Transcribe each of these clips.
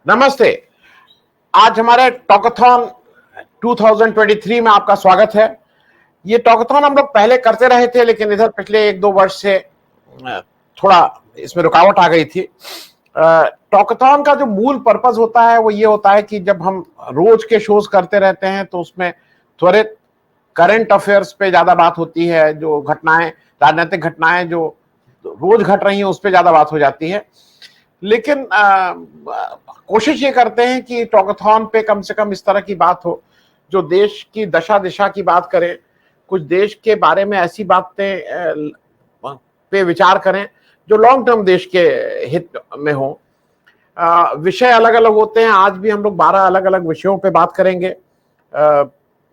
नमस्ते। आज हमारे टॉकथॉन 2023 में आपका स्वागत है। ये टॉकथॉन हम लोग पहले करते रहे थे, लेकिन इधर पिछले 1-2 वर्ष से थोड़ा इसमें रुकावट आ गई थी। टॉकथॉन का जो मूल पर्पस होता है वो ये होता है कि जब हम रोज के शोज करते रहते हैं तो उसमें त्वरित करंट अफेयर्स पे ज्यादा बात होती है, जो घटनाएं, राजनीतिक घटनाएं जो रोज घट रही हैं उस पर ज्यादा बात हो जाती है। लेकिन कोशिश ये करते हैं कि टॉकथॉन पे कम से कम इस तरह की बात हो जो देश की दशा दिशा की बात करें, कुछ देश के बारे में ऐसी बातें पे विचार करें जो लॉन्ग टर्म देश के हित में हो। विषय अलग अलग होते हैं। आज भी हम लोग 12 अलग अलग विषयों पे बात करेंगे।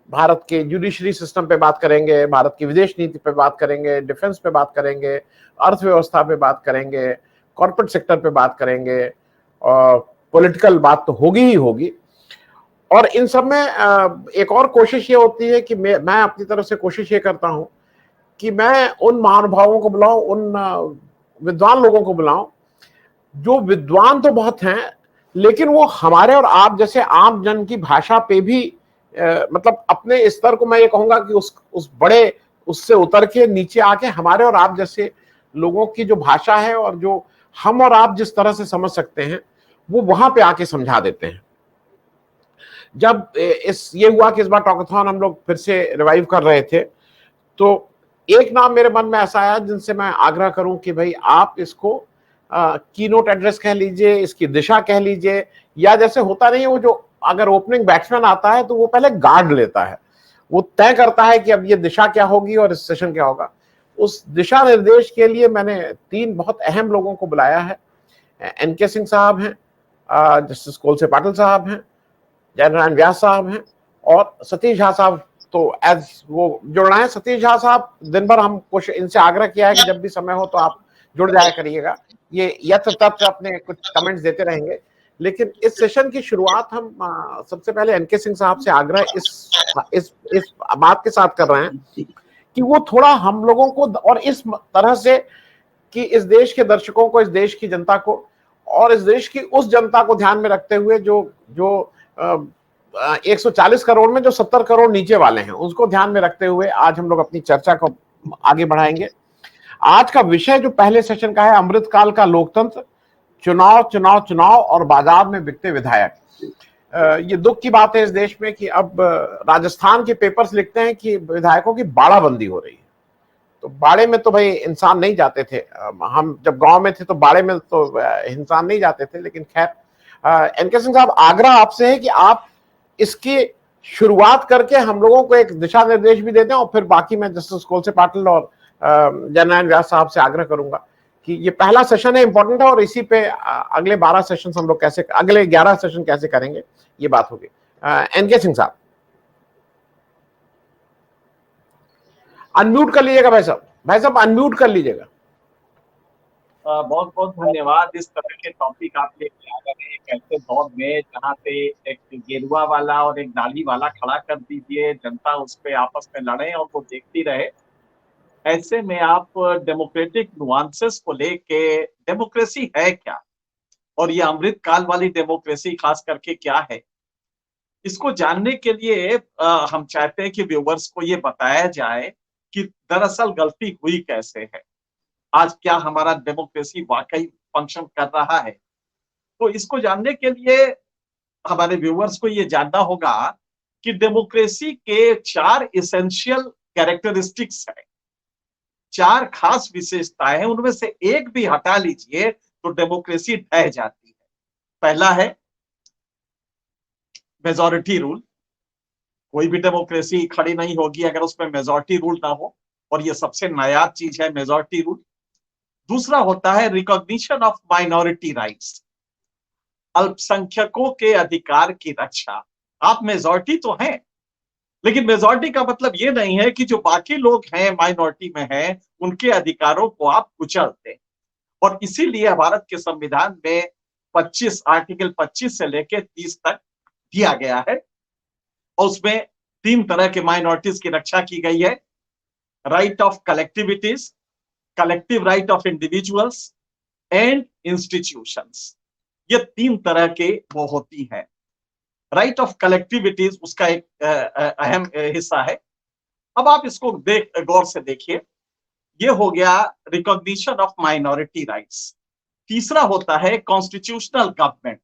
भारत के जुडिशरी सिस्टम पे बात करेंगे, भारत की विदेश नीति पे बात करेंगे, डिफेंस पे बात करेंगे, अर्थव्यवस्था पे बात करेंगे, कॉर्पोरेट सेक्टर पे बात करेंगे, और पॉलिटिकल बात तो होगी ही होगी। और इन सब में एक और कोशिश ये होती है कि मैं अपनी तरफ से कोशिश ये करता हूं कि मैं उन महानुभावों को बुलाऊं, उन विद्वान लोगों को बुलाऊं जो विद्वान तो बहुत हैं, लेकिन वो हमारे और आप जैसे आम जन की भाषा पे भी मतलब अपने स्तर को मैं ये कहूंगा कि उस बड़े उससे उतर के नीचे आके हमारे और आप जैसे लोगों की जो भाषा है और जो हम और आप जिस तरह से समझ सकते हैं वो वहां पे आके समझा देते हैं। जब ये हुआ कि इस बार टॉकथॉन हम लोग फिर से रिवाइव कर रहे थे, तो एक नाम मेरे मन में ऐसा आया जिनसे मैं आग्रह करूं कि भाई आप इसको कीनोट एड्रेस कह लीजिए, इसकी दिशा कह लीजिए, या जैसे होता नहीं है वो जो अगर ओपनिंग बैट्समैन आता है तो वो पहले गार्ड लेता है, वो तय करता है कि अब ये दिशा क्या होगी और इस सेशन क्या होगा। उस दिशा निर्देश के लिए मैंने 3 बहुत अहम लोगों को बुलाया है। एनके सिंह साहब हैं, जस्टिस कोलसे पाटिल साहब हैं, जयनारायण व्यास साहब हैं, और सतीश झा साहब तो एज वो जुड़ रहे हैं। सतीश झा साहब दिन भर हम कुछ इनसे आग्रह किया है कि जब भी समय हो तो आप जुड़ जाया करिएगा, ये यत्र तत्र अपने कुछ कमेंट्स देते रहेंगे। लेकिन इस सेशन की शुरुआत हम सबसे पहले एनके सिंह साहब से आग्रह इस बात के साथ कर रहे हैं कि वो थोड़ा हम लोगों को और इस तरह से कि इस देश के दर्शकों को, इस देश की जनता को और इस देश की उस जनता को ध्यान में रखते हुए जो जो 140 करोड़ में जो 70 करोड़ नीचे वाले हैं उसको ध्यान में रखते हुए आज हम लोग अपनी चर्चा को आगे बढ़ाएंगे। आज का विषय जो पहले सेशन का है, अमृतकाल का लोकतंत्र, चुनाव चुनाव चुनाव और बाजार में बिकते विधायक। ये दुख की बात है इस देश में कि अब राजस्थान के पेपर्स लिखते हैं कि विधायकों की बाड़ाबंदी हो रही है। तो बाड़े में तो भाई इंसान नहीं जाते थे, हम जब गांव में थे तो बाड़े में तो इंसान नहीं जाते थे। लेकिन खैर, एनके सिंह साहब, आग्रह आपसे है कि आप इसकी शुरुआत करके हम लोगों को एक दिशा निर्देश भी दे दें, और फिर बाकी मैं जस्टिस कोलसे पाटिल और जयनारायण व्यास साहब से आग्रह करूंगा कि ये पहला सेशन है, इंपॉर्टेंट है, और इसी पे अगले 12 सेशन हम लोग कैसे, अगले 11 सेशन कैसे करेंगे, ये बात होगी। एनके सिंह साहब अनम्यूट कर लीजिएगा। भाई साहब अनम्यूट कर लीजिएगा। बहुत बहुत धन्यवाद। इस तरह के टॉपिक आप लेके आ रहे हैं एक ऐसे दौर में जहाँ पे एक गेरुआ वाला और एक डाली वाला खड़ा कर दीजिए, जनता उस पे आपस में लड़े और वो देखती रहे। ऐसे में आप डेमोक्रेटिक नुआंसेस को लेके, डेमोक्रेसी है क्या और ये अमृत काल वाली डेमोक्रेसी खास करके क्या है, इसको जानने के लिए हम चाहते हैं कि व्यूवर्स को ये बताया जाए कि दरअसल गलती हुई कैसे है, आज क्या हमारा डेमोक्रेसी वाकई फंक्शन कर रहा है। तो इसको जानने के लिए हमारे व्यूअर्स को ये जानना होगा कि डेमोक्रेसी के 4 इसेंशियल कैरेक्टरिस्टिक्स है, 4 खास विशेषताएं हैं। उनमें से एक भी हटा लीजिए तो डेमोक्रेसी ढह जाती है। पहला है मेजॉरिटी रूल। कोई भी डेमोक्रेसी खड़ी नहीं होगी अगर उसमें मेजॉरिटी रूल ना हो, और ये सबसे नायाब चीज है मेजॉरिटी रूल। दूसरा होता है रिकॉग्निशन ऑफ माइनॉरिटी राइट्स, अल्पसंख्यकों के अधिकार की रक्षा। आप मेजॉरिटी तो हैं, लेकिन मेजॉरिटी का मतलब ये नहीं है कि जो बाकी लोग हैं माइनॉरिटी में हैं उनके अधिकारों को आप कुचलते। और इसीलिए भारत के संविधान में आर्टिकल 25 से लेकर 30 तक दिया गया है, और उसमें 3 तरह के माइनॉरिटीज की रक्षा की गई है। Right of collectivities, collective right of individuals and institutions. ये 3 तरह के वो होती है। राइट ऑफ कलेक्टिविटीज उसका एक अहम हिस्सा है। अब आप इसको गौर से देखिए, ये हो गया रिकॉग्निशन ऑफ माइनॉरिटी राइट्स। तीसरा होता है कॉन्स्टिट्यूशनल गवर्नमेंट,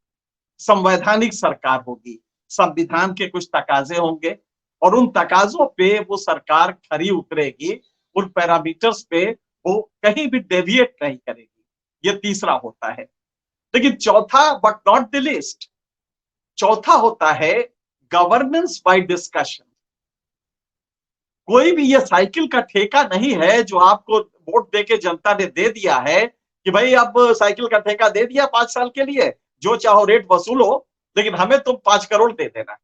संवैधानिक सरकार होगी, संविधान के कुछ तकाजे होंगे और उन तकाजों पे वो सरकार खरी उतरेगी, उन पैरामीटर्स पे वो कहीं भी डेविएट नहीं करेगी। ये तीसरा होता है। लेकिन चौथा बट नॉट द लिस्ट, चौथा होता है गवर्नेंस बाय डिस्कशन। कोई भी ये साइकिल का ठेका नहीं है जो आपको वोट देके जनता ने दे दिया है कि भाई अब साइकिल का ठेका दे दिया 5 साल के लिए, जो चाहो रेट वसूलो, लेकिन हमें तुम 5 करोड़ दे देना।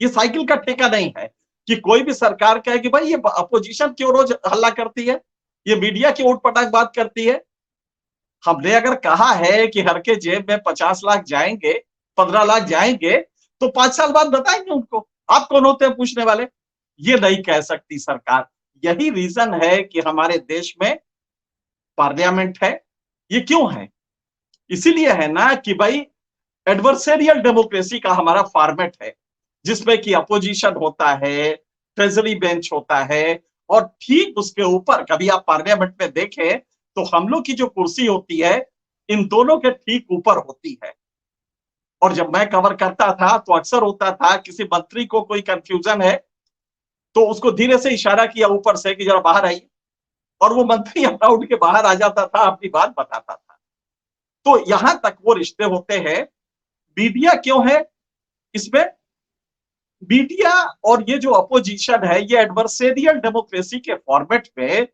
ये साइकिल का ठेका नहीं है कि कोई भी सरकार कहे कि भाई ये अपोजिशन क्यों रोज हल्ला करती है, ये मीडिया की उठ पटाख बात करती है। हमने अगर कहा है कि हर के जेब में 50 लाख जाएंगे, 15 लाख जाएंगे, तो 5 साल बाद बताएंगे उनको। आप कौन होते हैं पूछने वाले? ये नहीं कह सकती सरकार। यही रीजन है कि हमारे देश में पार्लियामेंट है। ये क्यों है? इसीलिए है ना कि भाई एडवर्सेरियल डेमोक्रेसी का हमारा फॉर्मेट है, जिसमें कि अपोजिशन होता है, ट्रेजरी बेंच होता है, और ठीक उसके ऊपर कभी आप पार्लियामेंट में देखें तो हम लोग की जो कुर्सी होती है इन दोनों के ठीक ऊपर होती है। और जब मैं कवर करता था तो अक्सर होता था किसी मंत्री को कोई कंफ्यूजन है तो उसको धीरे से इशारा किया ऊपर से कि जरा बाहर आइए, और वो मंत्री अपना उठ के बाहर आ जाता था, अपनी बात बताता था। तो यहां तक वो रिश्ते होते हैं। मीडिया क्यों है इसमें? मीडिया और ये जो अपोजिशन है, ये एडवर्सेरियल डेमोक्रेसी के फॉर्मेट में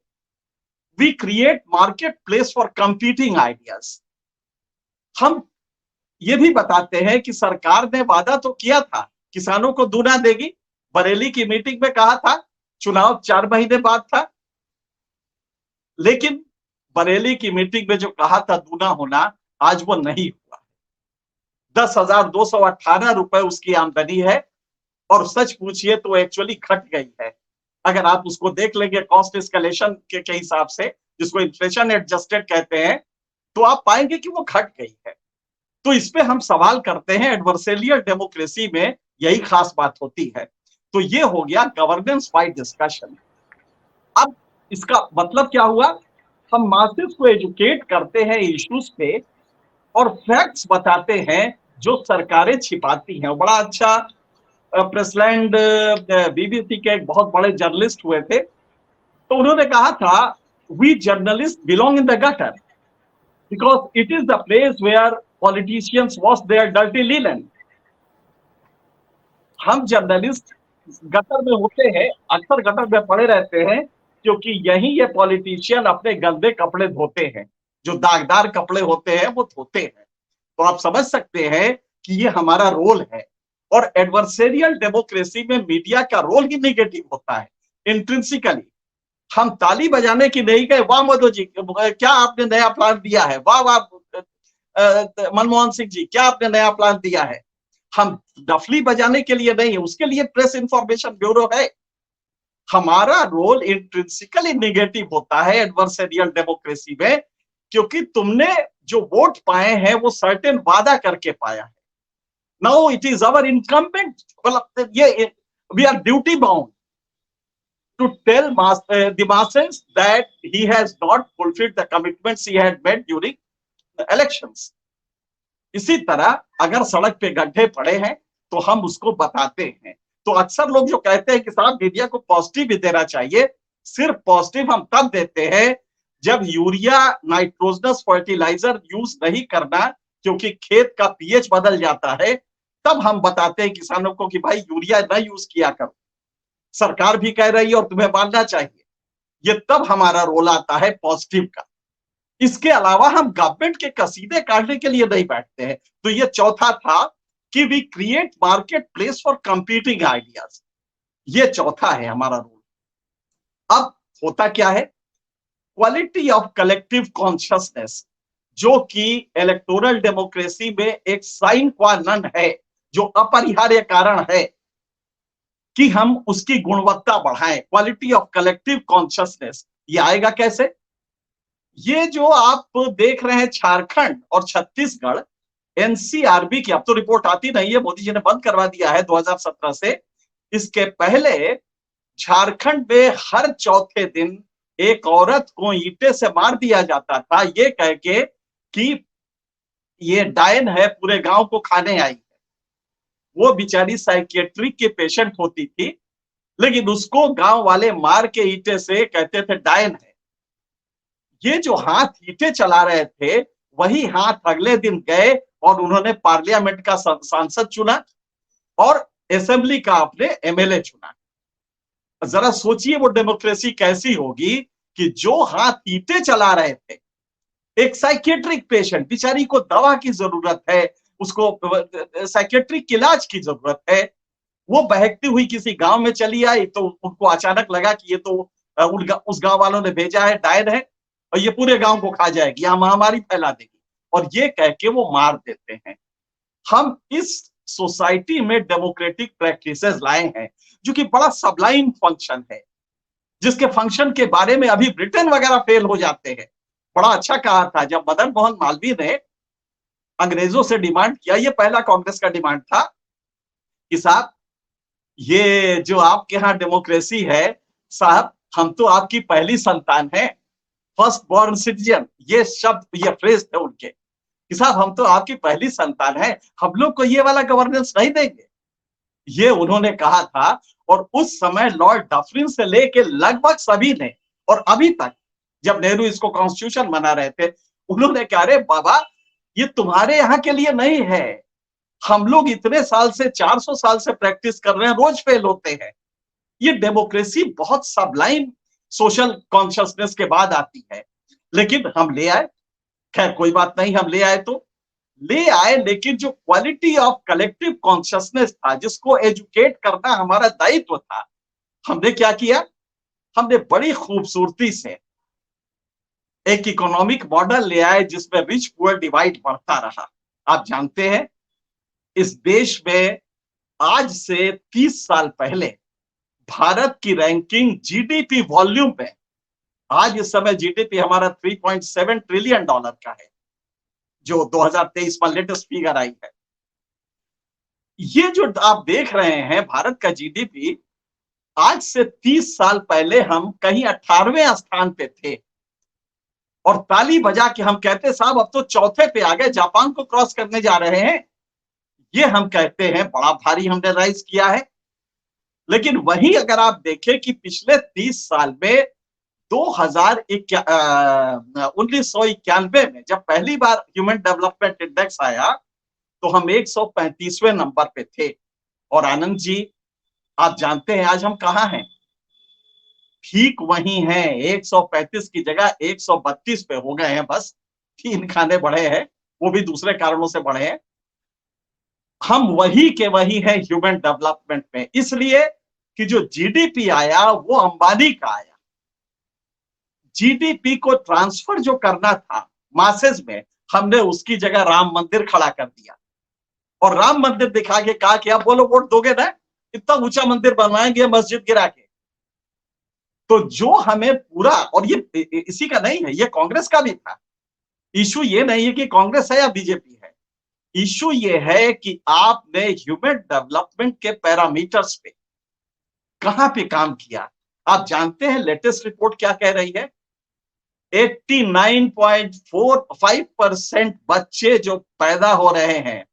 we create market place for competing ideas. हम ये भी बताते हैं कि सरकार ने वादा तो किया था किसानों को दूना देगी, बरेली की मीटिंग में कहा था, चुनाव 4 महीने बाद था, लेकिन बरेली की मीटिंग में जो कहा था दूना होना, आज वो नहीं हुआ। 10,218 रुपए उसकी आमदनी है, और सच पूछिए तो एक्चुअली घट गई है। अगर आप उसको देख लेंगे कॉस्ट एस्केलेशन के हिसाब से, जिसको इन्फ्लेशन एडजस्टेड कहते हैं, तो आप पाएंगे कि वो घट गई है। तो इस पे हम सवाल करते हैं, एडवर्सेरियल डेमोक्रेसी में यही खास बात होती है। तो ये हो गया गवर्नेंस बाय डिस्कशन। अब इसका मतलब क्या हुआ? हम मासेस को एजुकेट करते हैं इश्यूज पे और फैक्ट्स बताते हैं जो सरकारें छिपाती हैं। बड़ा अच्छा प्रेसलैंड बीबीसी के एक बहुत बड़े जर्नलिस्ट हुए थे, तो उन्होंने कहा था, we journalist belong in the gutter because it is the place where politicians wash their dirty linen. हम जर्नलिस्ट गटर में होते हैं, अक्सर गटर में पड़े रहते हैं, क्योंकि यही ये पॉलिटिशियन अपने गंदे कपड़े धोते हैं, जो दागदार कपड़े होते हैं वो धोते हैं। तो आप समझ सकते हैं कि ये हमारा रोल है। और एडवर्सेरियल डेमोक्रेसी में मीडिया का रोल ही निगेटिव होता है इंट्रिंसिकली। हम ताली बजाने की नहीं गए, वाह मोदी जी क्या आपने नया प्लान दिया है, वाह वाह मनमोहन सिंह जी क्या आपने नया प्लान दिया है। हम डफली बजाने के लिए नहीं, उसके लिए प्रेस इंफॉर्मेशन ब्यूरो है। हमारा रोल इंट्रिंसिकली निगेटिव होता है एडवर्सेरियल डेमोक्रेसी में, क्योंकि तुमने जो वोट पाए हैं वो सर्टेन वादा करके पाया है। Now it is our incumbent, मतलब ये we are duty bound to tell the masses that he has not fulfilled the commitments he had made during the elections. इसी तरह अगर सड़क पे गड्ढे पड़े हैं तो हम उसको बताते हैं। तो अक्सर लोग जो कहते हैं कि साहब मीडिया को पॉजिटिव भी देना चाहिए, सिर्फ पॉजिटिव हम तब देते हैं जब यूरिया नाइट्रोजनस फर्टिलाइजर यूज नहीं करना, क्योंकि खेत का पीएच बदल जाता है, तब हम बताते हैं किसानों को कि भाई यूरिया न यूज किया करो। सरकार भी कह रही है और तुम्हें मानना चाहिए। ये तब हमारा रोल आता है पॉजिटिव का। इसके अलावा हम गवर्नमेंट के कसीदे काटने के लिए नहीं बैठते हैं। तो ये चौथा था कि we create market place for competing ideas. ये चौथा है हमारा रोल। अब होता क्या है? क्वालिटी ऑफ कलेक्टिव कॉन्शियसनेस, जो कि इलेक्टोरल डेमोक्रेसी में एक साइन क्वा नन है, जो अपरिहार्य कारण है कि हम उसकी गुणवत्ता बढ़ाएं। क्वालिटी ऑफ कलेक्टिव कॉन्शियसनेस ये आएगा कैसे? ये जो आप देख रहे हैं झारखंड और छत्तीसगढ़, एनसीआरबी की, अब तो रिपोर्ट आती नहीं है, मोदी जी ने बंद करवा दिया है 2017 से। इसके पहले झारखंड में हर चौथे दिन एक औरत को ईंटे से मार दिया जाता था, ये कह के कि ये डायन है, पूरे गांव को खाने आई है। वो बेचारी साइकियाट्रिक के पेशेंट होती थी, लेकिन उसको गांव वाले मार के ईंटे से कहते थे डायन है। ये जो हाथ ईंटे चला रहे थे, वही हाथ अगले दिन गए और उन्होंने पार्लियामेंट का सांसद चुना और असेंबली का अपने एमएलए चुना। जरा सोचिए वो डेमोक्रेसी कैसी होगी कि जो हाथ ईंटे चला रहे थे, एक साइकियाट्रिक पेशेंट, बेचारी को दवा की जरूरत है, उसको साइकियाट्रिक इलाज की जरूरत है, वो बहकती हुई किसी गांव में चली आई तो उनको अचानक लगा कि ये तो उस गांव वालों ने भेजा है, डायन है और ये पूरे गांव को खा जाएगी, यहाँ महामारी फैला देगी, और ये कह के वो मार देते हैं। हम इस सोसाइटी में डेमोक्रेटिक प्रैक्टिसेस लाए हैं जो कि बड़ा सबलाइन फंक्शन है, जिसके फंक्शन के बारे में अभी ब्रिटेन वगैरह फेल हो जाते हैं। बड़ा अच्छा कहा था जब मदन मोहन मालवीय ने अंग्रेजों से डिमांड किया, ये पहला कांग्रेस का डिमांड था कि साहब ये जो आपके यहाँ डेमोक्रेसी है, साहब हम तो आपकी पहली संतान है, फर्स्ट बॉर्न सिटीजन, ये शब्द, ये फ्रेज थे उनके कि साहब हम तो आपकी पहली संतान है, हम लोग को ये वाला गवर्नेंस नहीं देंगे, ये उन्होंने कहा था। और उस समय लॉर्ड डफरिन से लेके लगभग सभी ने, और अभी तक जब नेहरू इसको कॉन्स्टिट्यूशन बना रहे थे, उन्होंने कहा अरे बाबा ये तुम्हारे यहाँ के लिए नहीं है, हम लोग इतने साल से 400 साल से प्रैक्टिस कर रहे हैं, रोज फेल होते हैं। ये डेमोक्रेसी बहुत सबलाइन सोशल कॉन्शियसनेस के बाद आती है, लेकिन हम ले आए, खैर कोई बात नहीं, हम ले आए तो ले आए, लेकिन जो क्वालिटी ऑफ कलेक्टिव कॉन्शियसनेस था, जिसको एजुकेट करना हमारा दायित्व था, हमने क्या किया, हमने बड़ी खूबसूरती से एक इकोनॉमिक मॉडल ले आए जिसमें रिच पुअर डिवाइड बढ़ता रहा। आप जानते हैं इस देश में आज से 30 साल पहले भारत की रैंकिंग जीडीपी वॉल्यूम में, आज इस समय जीडीपी हमारा 3.7 ट्रिलियन डॉलर का है, जो 2023 में लेटेस्ट फिगर आई है। ये जो आप देख रहे हैं भारत का जीडीपी, आज से 30 साल पहले हम कहीं 18वें स्थान पे थे, और ताली बजा के हम कहते साहब अब तो चौथे पे आ गए, जापान को क्रॉस करने जा रहे हैं। ये हम कहते हैं बड़ा भारी हमने राइज किया है। लेकिन वही अगर आप देखें कि पिछले 30 साल में 1991 में जब पहली बार ह्यूमन डेवलपमेंट इंडेक्स आया तो हम 135वें नंबर पे थे, और आनंद जी आप जानते हैं आज हम कहाँ हैं, ठीक वही हैं, 135 की जगह 132 पे हो गए हैं, बस 3 खाने बढ़े हैं, वो भी दूसरे कारणों से बढ़े हैं। हम वही के वही है ह्यूमन डेवलपमेंट में, इसलिए कि जो जीडीपी आया वो अंबानी का आया। जीडीपी को ट्रांसफर जो करना था मासेस में, हमने उसकी जगह राम मंदिर खड़ा कर दिया, और राम मंदिर दिखा के कहा कि आप बोलो वोट दोगे ना, इतना ऊंचा मंदिर बनवाएंगे मस्जिद गिरा के। तो जो हमें पूरा, और ये इसी का नहीं है, ये कांग्रेस का भी था। इशू ये नहीं है कि कांग्रेस है या बीजेपी है, इशू ये है कि आपने ह्यूमन डेवलपमेंट के पैरामीटर्स पे कहां पे काम किया। आप जानते हैं लेटेस्ट रिपोर्ट क्या कह रही है, 89.45% बच्चे जो पैदा हो रहे हैं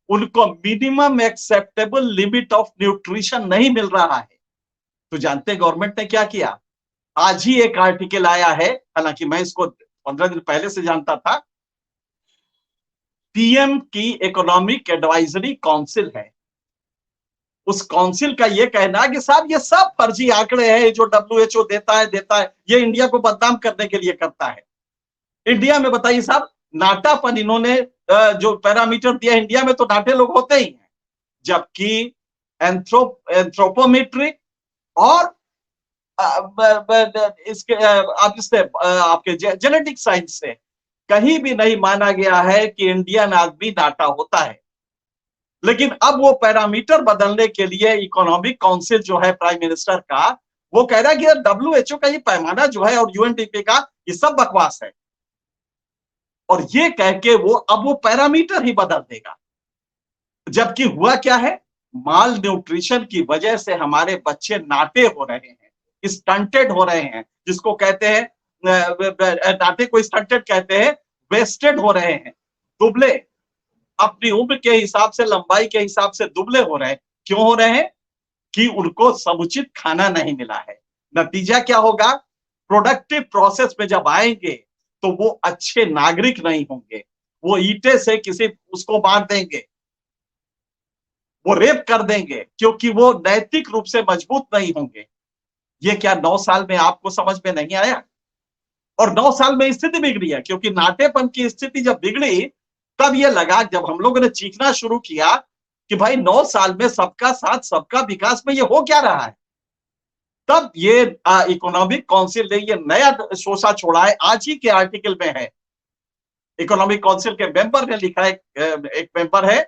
उनको minimum acceptable limit of nutrition नहीं मिल रहा है। तो जानते हैं गवर्नमेंट ने क्या किया, आज ही एक आर्टिकल आया है, हालांकि मैं इसको 15 दिन पहले से जानता था, पीएम की इकोनॉमिक एडवाइजरी काउंसिल है, उस काउंसिल का यह कहना है कि साहब ये सब फर्जी आंकड़े हैं जो डब्ल्यूएचओ देता है, ये इंडिया को बदनाम करने के लिए करता है। इंडिया में बताइए साहब, नाटापन इन्होंने जो पैरामीटर दिया, इंडिया में तो नाटे लोग होते ही हैं, जबकि एंथ्रोपोमेट्रिक और इसके आपके जेनेटिक साइंस से कहीं भी नहीं माना गया है कि इंडियन आदमी नाटा होता है। लेकिन अब वो पैरामीटर बदलने के लिए इकोनॉमिक काउंसिल जो है प्राइम मिनिस्टर का, वो कह रहा है कि डब्ल्यूएचओ का ये पैमाना जो है और यूएनडीपी का, ये सब बकवास है। और ये कह के वो पैरामीटर ही बदल देगा। जबकि हुआ क्या है, माल न्यूट्रिशन की वजह से हमारे बच्चे नाटे हो रहे हैं, स्टंटेड हो रहे हैं, जिसको कहते हैं नाटे को स्टंटेड कहते हैं, वेस्टेड हो रहे हैं, दुबले, अपनी उम्र के हिसाब से, लंबाई के हिसाब से दुबले हो रहे हैं। क्यों हो रहे हैं? कि उनको समुचित खाना नहीं मिला है। नतीजा क्या होगा? प्रोडक्टिव प्रोसेस में जब आएंगे तो वो अच्छे नागरिक नहीं होंगे, वो ईंटे से किसी उसको मार देंगे, वो रेप कर देंगे, क्योंकि वो नैतिक रूप से मजबूत नहीं होंगे। ये क्या 9 साल में आपको समझ में नहीं आया? और 9 साल में स्थिति बिगड़ी है, क्योंकि नाटेपन की स्थिति जब बिगड़ी तब ये लगा, जब हम लोगों ने चीखना शुरू किया कि भाई 9 साल में सबका साथ सबका विकास में ये हो क्या रहा है, तब ये इकोनॉमिक काउंसिल ने ये नया शोषा छोड़ा है। आज ही के आर्टिकल में है, इकोनॉमिक काउंसिल के मेंबर ने लिखा है, एक मेंबर है,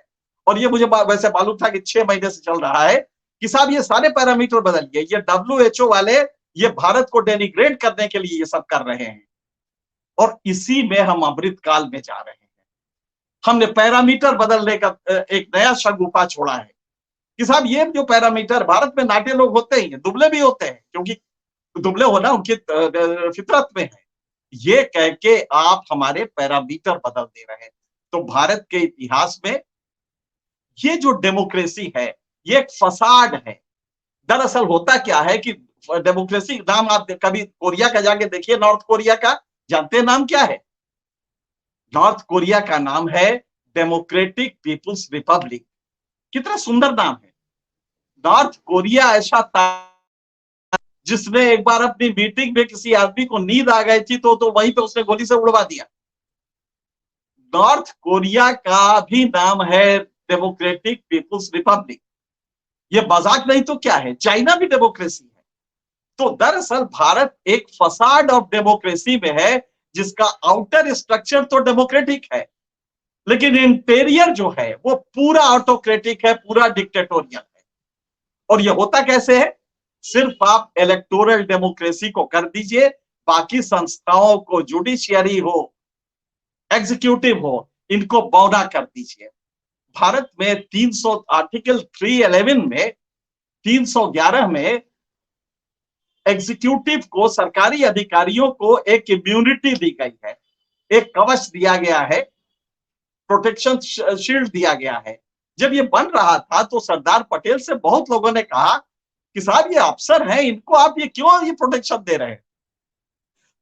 और ये मुझे वैसे मालूम था कि 6 महीने से चल रहा है कि साहब ये सारे पैरामीटर बदल गए, ये WHO वाले ये भारत को डेनिग्रेड करने के लिए ये सब कर रहे हैं, और इसी में हम अमृत काल में जा रहे हैं। हमने पैरामीटर बदलने का एक नया शगुफा छोड़ा है कि साहब ये जो पैरामीटर, भारत में नाटे लोग होते ही हैं, दुबले भी होते हैं, क्योंकि दुबले होना उनकी फितरत में है। ये कह के आप हमारे पैरामीटर बदल दे रहे हैं। तो भारत के इतिहास में ये जो डेमोक्रेसी है, ये एक फसाड है। दरअसल होता क्या है कि डेमोक्रेसी नाम आप कभी कोरिया का जाके देखिए, नॉर्थ कोरिया का, जानते हैं नाम क्या है? नॉर्थ कोरिया का नाम है डेमोक्रेटिक पीपुल्स रिपब्लिक। कितना सुंदर नाम है। नॉर्थ कोरिया ऐसा जिसने एक बार अपनी मीटिंग में किसी आदमी को नींद आ गई थी तो वहीं पे उसने गोली से उड़वा दिया। नॉर्थ कोरिया का भी नाम है डेमोक्रेटिक पीपुल्स रिपब्लिक। ये मजाक नहीं तो क्या है, चाइना भी डेमोक्रेसी है। तो दरअसल भारत एक फसाड ऑफ डेमोक्रेसी में है, जिसका आउटर स्ट्रक्चर तो डेमोक्रेटिक है, लेकिन इंटीरियर जो है वो पूरा ऑटोक्रेटिक है, पूरा डिक्टेटोरियल है। और ये होता कैसे है? सिर्फ आप इलेक्टोरल डेमोक्रेसी को कर दीजिए, बाकी संस्थाओं को, जुडिशियरी हो, एग्जीक्यूटिव हो, इनको बौना कर दीजिए। भारत में 300 आर्टिकल 311 में 311 में एग्जीक्यूटिव को, सरकारी अधिकारियों को एक इम्यूनिटी दी गई है, एक कवच दिया गया है, प्रोटेक्शन शील्ड दिया गया है। जब ये बन रहा था तो सरदार पटेल से बहुत लोगों ने कहा कि साहब ये अफसर हैं, इनको आप ये क्यों ये प्रोटेक्शन दे रहे हैं?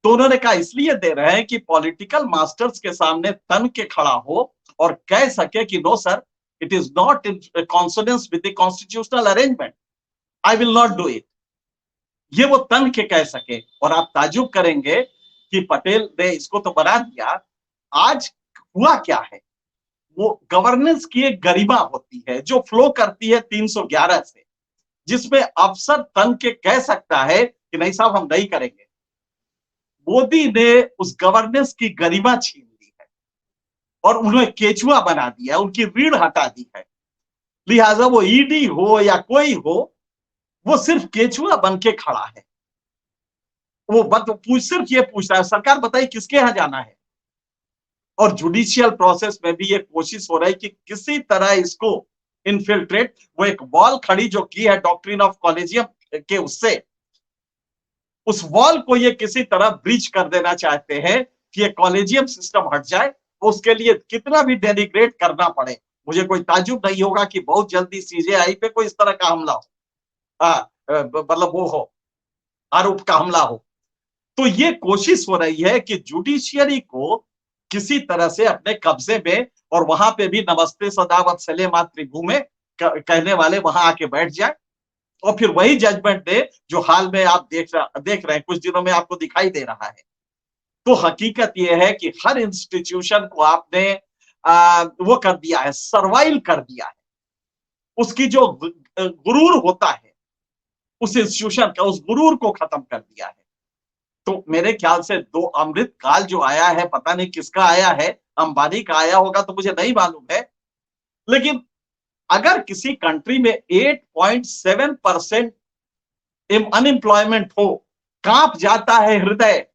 तो उन्होंने कहा इसलिए दे रहे हैं कि पॉलिटिकल मास्टर्स के सामने तन के खड़ा हो और कह सके कि no sir, it is not in consonance with the constitutional arrangement, I will not do it. ये वो तन के कह सके। और आप ताजुब करेंगे कि पटेल ने इसको तो बना दिया। आज हुआ क्या है? वो गवर्नेंस की एक गरिमा होती है जो फ्लो करती है 311 से, जिसमें अफसर तन के कह सकता है कि नहीं साहब हम नहीं करेंगे। मोदी ने उस गवर्नेंस की गरिमा छीन ली है और उन्हें केचुआ बना दिया, उनकी रीढ़ हटा दी है। लिहाजा वो ईडी हो या कोई हो, वो सिर्फ केचुआ बन के खड़ा है। वो सिर्फ ये पूछ रहा है सरकार बताइए किसके यहां जाना है। और जुडिशियल प्रोसेस में भी ये कोशिश हो रही है कि किसी तरह इसको इन्फिल्ट्रेट, वो एक वॉल खड़ी जो की है डॉक्ट्रिन ऑफ कॉलेजियम के, उससे उस वॉल को ये किसी तरह ब्रीच कर देना चाहते हैं कि ये कॉलेजियम सिस्टम हट जाए। उसके लिए कितना भी डेनिग्रेट करना पड़े, मुझे कोई ताजुब नहीं होगा कि बहुत जल्दी सीजेआई पे कोई इस तरह का हमला हो, मतलब वो हो, आरोप का हमला हो। तो ये कोशिश हो रही है कि जुडिशियरी को किसी तरह से अपने कब्जे में, और वहां पे भी नमस्ते सदावत सले मातृभू में कहने वाले वहां आके बैठ जाए और फिर वही जजमेंट दे जो हाल में आप देख रहे हैं, कुछ दिनों में आपको दिखाई दे रहा है। तो हकीकत यह है कि हर इंस्टीट्यूशन को आपने वो कर दिया है, सर्वाइव कर दिया है। उसकी जो गुरूर होता है उस इंस्टीट्यूशन का, उस गुरूर को खत्म कर दिया है। तो मेरे ख्याल से 2 अमृत काल जो आया है, पता नहीं किसका आया है, अंबानी का आया होगा तो मुझे नहीं मालूम है, लेकिन अगर किसी कंट्री में 8.7% अनएम्प्लॉयमेंट हो, कांप जाता है हृदय।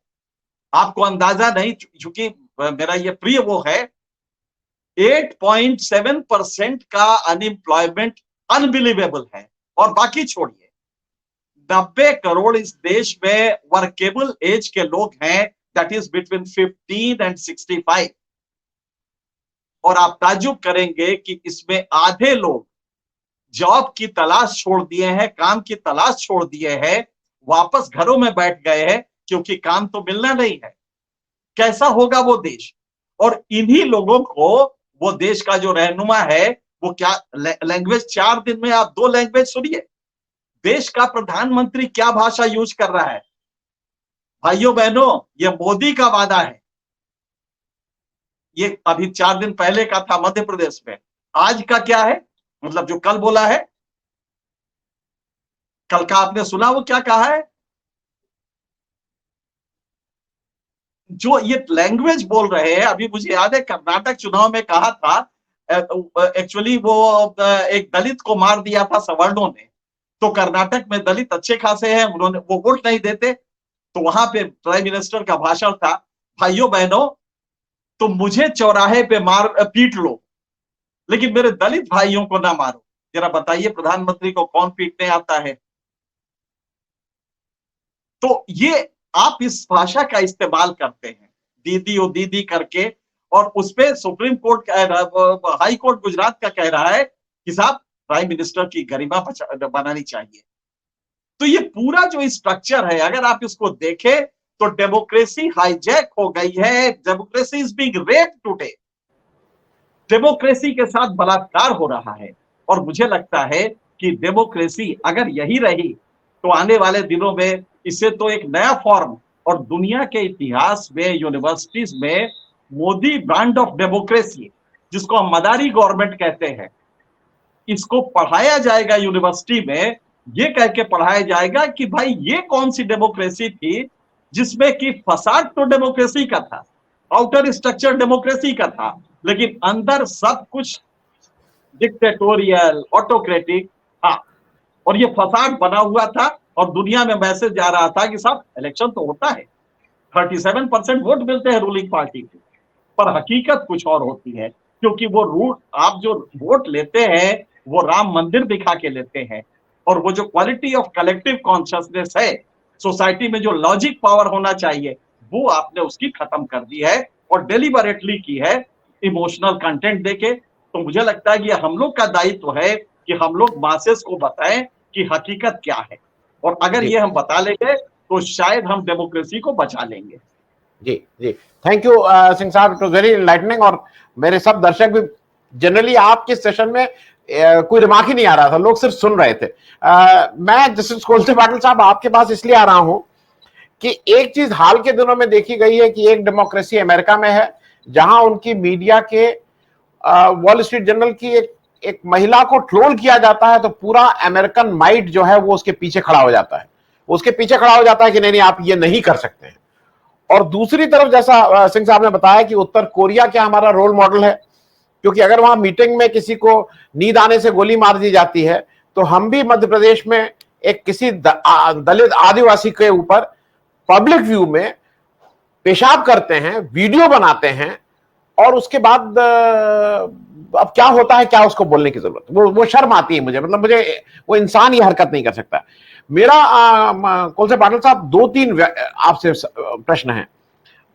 आपको अंदाजा नहीं, क्योंकि मेरा ये प्रिय वो है, 8.7% का अनएम्प्लॉयमेंट अनबिलीवेबल है। और बाकी छोड़िए, 90 करोड़ इस देश में वर्केबल एज के लोग हैं, दैट इज बिटवीन 15 एंड 65। और आप ताज्जुब करेंगे कि इसमें आधे लोग जॉब की तलाश छोड़ दिए हैं, काम की तलाश छोड़ दिए हैं, वापस घरों में बैठ गए हैं क्योंकि काम तो मिलना नहीं है। कैसा होगा वो देश? और इन्हीं लोगों को वो देश का जो रहनुमा है वो क्या लैंग्वेज, 4 दिन में आप 2 लैंग्वेज सुनिए। देश का प्रधानमंत्री क्या भाषा यूज कर रहा है? भाइयों बहनों, ये मोदी का वादा है। ये अभी 4 दिन पहले का था मध्य प्रदेश में। आज का क्या है? मतलब जो कल बोला है, कल का आपने सुना वो क्या कहा है? जो ये लैंग्वेज बोल रहे हैं, अभी मुझे याद है कर्नाटक चुनाव में कहा था, एक्चुअली वो एक दलित को मार दिया था सवर्णों ने, तो कर्नाटक में दलित अच्छे खासे हैं, उन्होंने वो वोट नहीं देते, तो वहां पे प्राइम मिनिस्टर का भाषण था, भाइयों बहनों तुम मुझे चौराहे पे मार पीट लो, लेकिन मेरे दलित भाइयों को ना मारो। जरा बताइए प्रधानमंत्री को कौन पीटने आता है? तो ये आप इस भाषा का इस्तेमाल करते हैं, दीदी ओ दीदी करके, और उसपे supreme court, high court Gujarat का कह रहा है कि साहब प्राइम मिनिस्टर की गरिमा बनानी चाहिए। तो ये पूरा जो स्ट्रक्चर है, अगर आप इसको देखें तो डेमोक्रेसी हाईजैक हो गई है। Democracy is being raped today. Democracy के साथ बलात्कार हो रहा है। और मुझे लगता है कि डेमोक्रेसी अगर यही रही तो आने वाले दिनों में इसे तो एक नया फॉर्म, और दुनिया के इतिहास में यूनिवर्सिटीज में मोदी ब्रांड ऑफ डेमोक्रेसी, जिसको हम मदारी गवर्नमेंट कहते हैं, इसको पढ़ाया जाएगा यूनिवर्सिटी में। ये कह के पढ़ाया जाएगा कि भाई ये कौन सी डेमोक्रेसी थी जिसमें कि फसाद तो डेमोक्रेसी का था, आउटर स्ट्रक्चर डेमोक्रेसी का था, लेकिन अंदर सब कुछ डिक्टेटोरियल ऑटोक्रेटिक था, और ये फसाद बना हुआ था। और दुनिया में मैसेज जा रहा था कि साहब इलेक्शन तो होता है, 37% वोट मिलते हैं रूलिंग पार्टी को, पर हकीकत कुछ और होती है, क्योंकि वो रूल, आप जो वोट लेते हैं वो राम मंदिर दिखा के लेते हैं, और वो जो क्वालिटी ऑफ कलेक्टिव कॉन्शियसनेस है सोसाइटी में, जो लॉजिक पावर होना चाहिए, वो आपने उसकी खत्म कर दी है और डेलिबरेटली की है इमोशनल कंटेंट देके। तो मुझे लगता है कि हम लोग का दायित्व है कि हम लोग मासेस को बताएं कि हकीकत क्या है, और अगर ये हम बता लेंगे तो शायद हम डेमोक्रेसी को बचा लेंगे। जी जी, थैंक यू सिंह साहब, इट वाज वेरी एनलाइटनिंग। और मेरे सब दर्शक भी, जनरली आपके सेशन में कोई रिमार्क ही नहीं आ रहा था, लोग सिर्फ सुन रहे थे। मैं जस्टिस कोलसे पाटिल साहब आपके पास इसलिए आ रहा हूं कि एक चीज हाल के दिनों में देखी गई है कि एक डेमोक्रेसी अमेरिका में है जहां उनकी मीडिया के वॉल स्ट्रीट जर्नल की एक महिला को ट्रोल किया जाता है तो पूरा अमेरिकन माइट जो है वो उसके पीछे खड़ा हो जाता है, उसके पीछे खड़ा हो जाता है कि नहीं नहीं आप ये नहीं कर सकते हैं। और दूसरी तरफ जैसा सिंह साहब ने बताया कि उत्तर कोरिया क्या हमारा रोल मॉडल है, क्योंकि अगर वहां मीटिंग में किसी को नींद आने से गोली मार दी जाती है तो हम भी मध्य प्रदेश में एक किसी दलित आदिवासी के ऊपर पब्लिक व्यू में पेशाब करते हैं, वीडियो बनाते हैं, और उसके बाद अब क्या होता है, क्या उसको बोलने की जरूरत, वो शर्म आती है मुझे, मतलब मुझे वो इंसान ये हरकत नहीं कर सकता। मेरा कोलसे पाटिल साहब 2-3 आपसे प्रश्न है।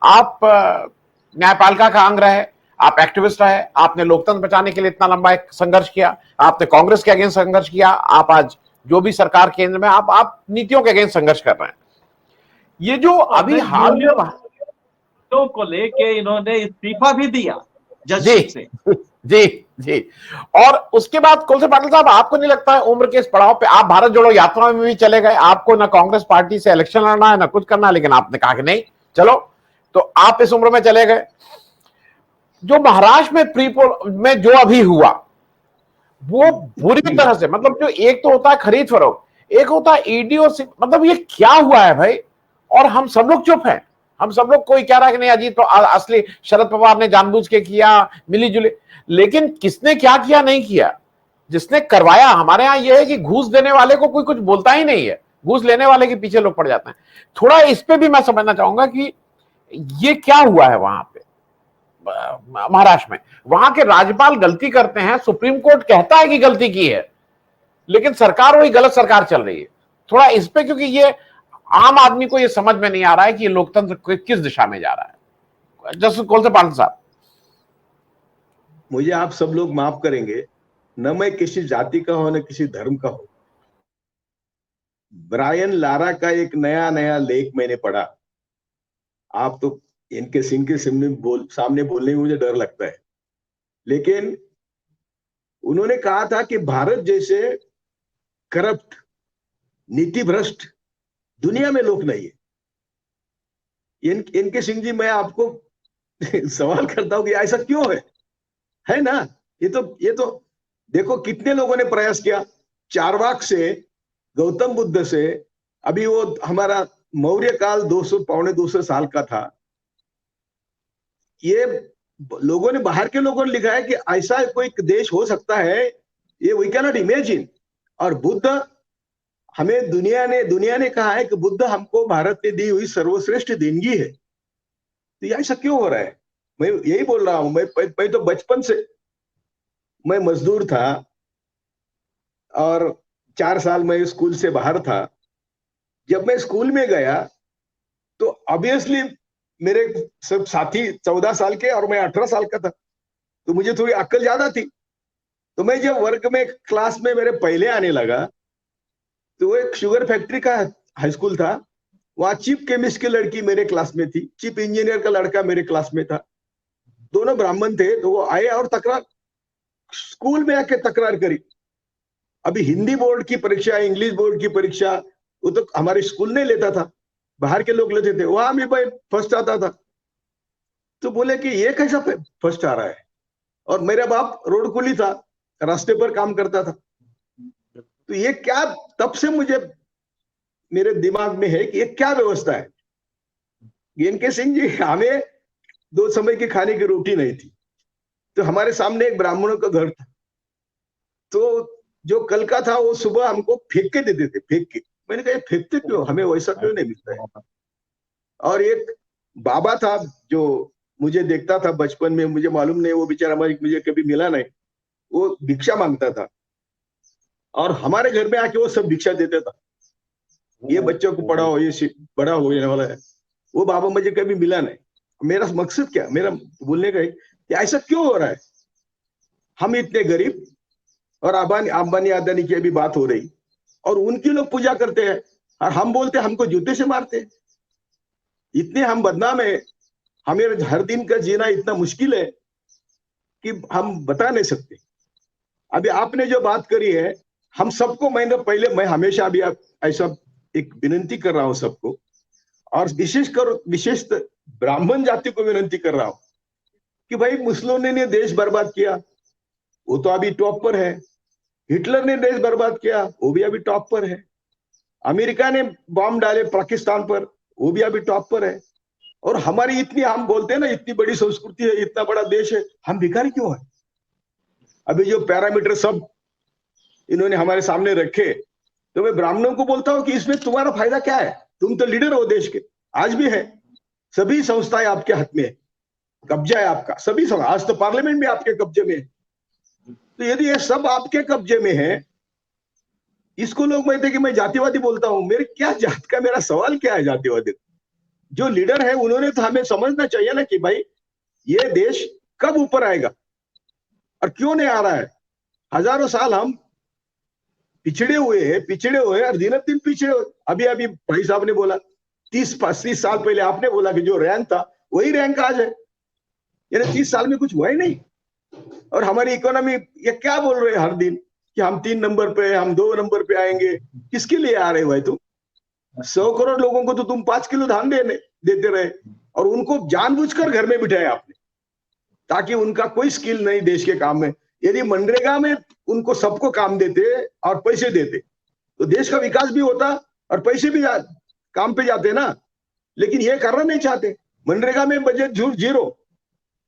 आप न्यायपालिका का अंग रहे, आप एक्टिविस्ट रहे, आपने लोकतंत्र बचाने के लिए इतना लंबा एक संघर्ष किया, आपने कांग्रेस के अगेंस्ट संघर्ष किया, आप आज जो भी सरकार केंद्र में आप नीतियों के अगेंस्ट संघर्ष कर रहे हैं। ये जो अभी हाल में को लेके इन्होंने इस्तीफा भी दिया जजशिप से। जी जी, और उसके बाद कोलसे पाटिल साहब आपको नहीं लगता है उम्र के इस पड़ाव पे, आप भारत जोड़ो यात्रा में भी चले गए, आपको ना कांग्रेस पार्टी से इलेक्शन लड़ना है ना कुछ करना है, लेकिन आपने कहा कि नहीं चलो, तो आप इस उम्र में चले गए। जो महाराष्ट्र में प्रीपोल में जो अभी हुआ वो बुरी तरह से, मतलब जो एक तो होता है खरीद फरोख्त, एक होता है ईडीओ से, मतलब ये क्या हुआ है भाई, और हम सब लोग चुप हैं। हम सब लोग, कोई कह रहा है कि नहीं अजीत तो असली शरद पवार ने जानबूझ के किया, मिली जुली, लेकिन किसने क्या किया नहीं किया, जिसने करवाया, हमारे यहां यह है कि घूस देने वाले को कोई कुछ बोलता ही नहीं है, घूस लेने वाले के पीछे लोग पड़ जाते हैं। थोड़ा इस पे भी मैं समझना चाहूंगा कि ये क्या हुआ है वहां पे। महाराष्ट्र में, वहां के राज्यपाल गलती करते हैं, सुप्रीम कोर्ट कहता है कि गलती की है, लेकिन सरकार वही गलत सरकार चल रही है। थोड़ा इस पे, क्योंकि ये आम आदमी को ये समझ में नहीं आ रहा है कि ये लोकतंत्र किस दिशा में जा रहा है। जस्टिस कोलते पाटिल साहब, मुझे आप सब लोग माफ करेंगे, न मैं किसी जाति का हूं न किसी धर्म का हूं। ब्रायन लारा का एक नया लेख मैंने पढ़ा। आप तो इनके सिंह के सामने बोलने में मुझे डर लगता है, लेकिन उन्होंने कहा था कि भारत जैसे करप्ट, नीति भ्रष्ट दुनिया में लोग नहीं है। इनके सिंह जी, मैं आपको सवाल करता हूं कि ऐसा क्यों है ना? ये तो देखो कितने लोगों ने प्रयास किया, चारवाक से, गौतम बुद्ध से, अभी वो हमारा मौर्य काल 200 पौने 200 साल का था। ये लोगों ने, बाहर के लोगों ने लिखा है कि ऐसा कोई देश हो सकता है, ये वी कैन नॉट इमेजिन। और बुद्ध, हमें दुनिया ने कहा है कि बुद्ध हमको भारत ने दी हुई सर्वश्रेष्ठ देनगी है। तो ये ऐसा क्यों हो रहा है? मैं यही बोल रहा हूं। मैं तो बचपन से मैं मजदूर था और 4 साल मैं स्कूल से बाहर था। जब मैं स्कूल में गया तो ऑब्वियसली मेरे सब साथी 14 साल के और मैं 18 साल का था, तो मुझे थोड़ी अक्ल ज्यादा थी। तो मैं जब वर्ग में, क्लास में मेरे पहले आने लगा, तो वो एक शुगर फैक्ट्री का हाई स्कूल था। वहां चीफ केमिस्ट की लड़की मेरे क्लास में थी, चीफ इंजीनियर का लड़का मेरे क्लास में था। दोनों ब्राह्मण थे। तो वो आए और तकरार, स्कूल में आके तकरार करी। अभी हिंदी बोर्ड की परीक्षा, इंग्लिश बोर्ड की परीक्षा, वो तो हमारे स्कूल नहीं लेता था, बाहर के लोग लेते थे। वहां भी भाई फर्स्ट आता था। तो बोले कि ये कैसा फर्स्ट आ रहा है? और मेरा बाप रोड कुली था, रास्ते पर काम करता था। तो ये क्या, तब से मुझे मेरे दिमाग में है कि ये क्या व्यवस्था है। इनके सिंह जी, हमें 2 समय के खाने की रोटी नहीं थी, तो हमारे सामने एक ब्राह्मणों का घर था। तो जो कल का था वो सुबह हमको फेंक के देते थे, फेंक के। मैंने कहा फेंकते क्यों, हमें वैसा क्यों नहीं मिलता है? और एक बाबा था जो मुझे देखता था बचपन में, मुझे मालूम नहीं, वो बेचारा मुझे कभी मिला नहीं। वो भिक्षा मांगता था और हमारे घर में आके वो सब भिक्षा देता था। ये बच्चों को पढ़ाओ, ये बड़ा होने वाला है। वो बाबा मुझे कभी मिला नहीं। मेरा मकसद क्या, मेरा बोलने का है कि ऐसा क्यों हो रहा है? हम इतने गरीब, और अंबानी अदानी की अभी बात हो रही, और उनकी लोग पूजा करते हैं और हम बोलते हैं हमको जूते से मारते हैं। इतने हम बदनाम है, हमें हर दिन का जीना इतना मुश्किल है कि हम बता नहीं सकते। अभी आपने जो बात करी है, हम सबको, मैं हमेशा अभी ऐसा एक विनंती कर रहा हूं सबको, और विशेष ब्राह्मण जाति को विनंती कर रहा हूं कि भाई, मुस्लिमों ने देश बर्बाद किया, वो तो अभी टॉप पर है। हिटलर ने देश बर्बाद किया, वो भी अभी टॉप पर है। अमेरिका ने बॉम्ब डाले पाकिस्तान पर, वो भी अभी टॉप पर है। और हमारी इतनी, हम बोलते हैं ना, इतनी बड़ी संस्कृति है, इतना बड़ा देश है, हम भिखारी क्यों है? अभी जो पैरामीटर सब इन्होंने हमारे सामने रखे, तो मैं ब्राह्मणों को बोलता हूं कि इसमें तुम्हारा फायदा क्या है? तुम तो लीडर हो देश के, आज भी है। सभी संस्थाएं आपके हाथ में है, कब्जा है आपका, सभी आज तो पार्लियामेंट भी आपके कब्जे में है। तो यदि ये सब आपके कब्जे में है, इसको लोग कहते कि मैं जातिवादी बोलता हूं। मेरे क्या जात का, मेरा सवाल क्या है जातिवादी? जो लीडर है उन्होंने तो हमें समझना चाहिए ना कि भाई, ये देश कब ऊपर आएगा और क्यों नहीं आ रहा है। हजारों साल हम पिछड़े हुए और दिन दिन पिछड़े हुए। अभी भाई साहब ने बोला 30-35 साल पहले आपने बोला कि जो रैंक था वही रैंक आज है, यानी 30 साल में कुछ हुआ ही नहीं। और हमारी इकोनॉमी, ये क्या बोल रहे हैं हर दिन कि हम 3 नंबर पे, हम 2 नंबर पे आएंगे। किसके लिए आ रहे हो भाई तुम? 100 करोड़ लोगों को तो तुम 5 किलो धान देते रहे, और उनको जानबूझकर घर में बिठाया आपने, ताकि उनका कोई स्किल नहीं देश के काम में। यदि मनरेगा में उनको सबको काम देते और पैसे देते, तो देश का विकास भी होता और पैसे भी काम पे जाते ना। लेकिन ये करना नहीं चाहते। मनरेगा में बजट जीरो।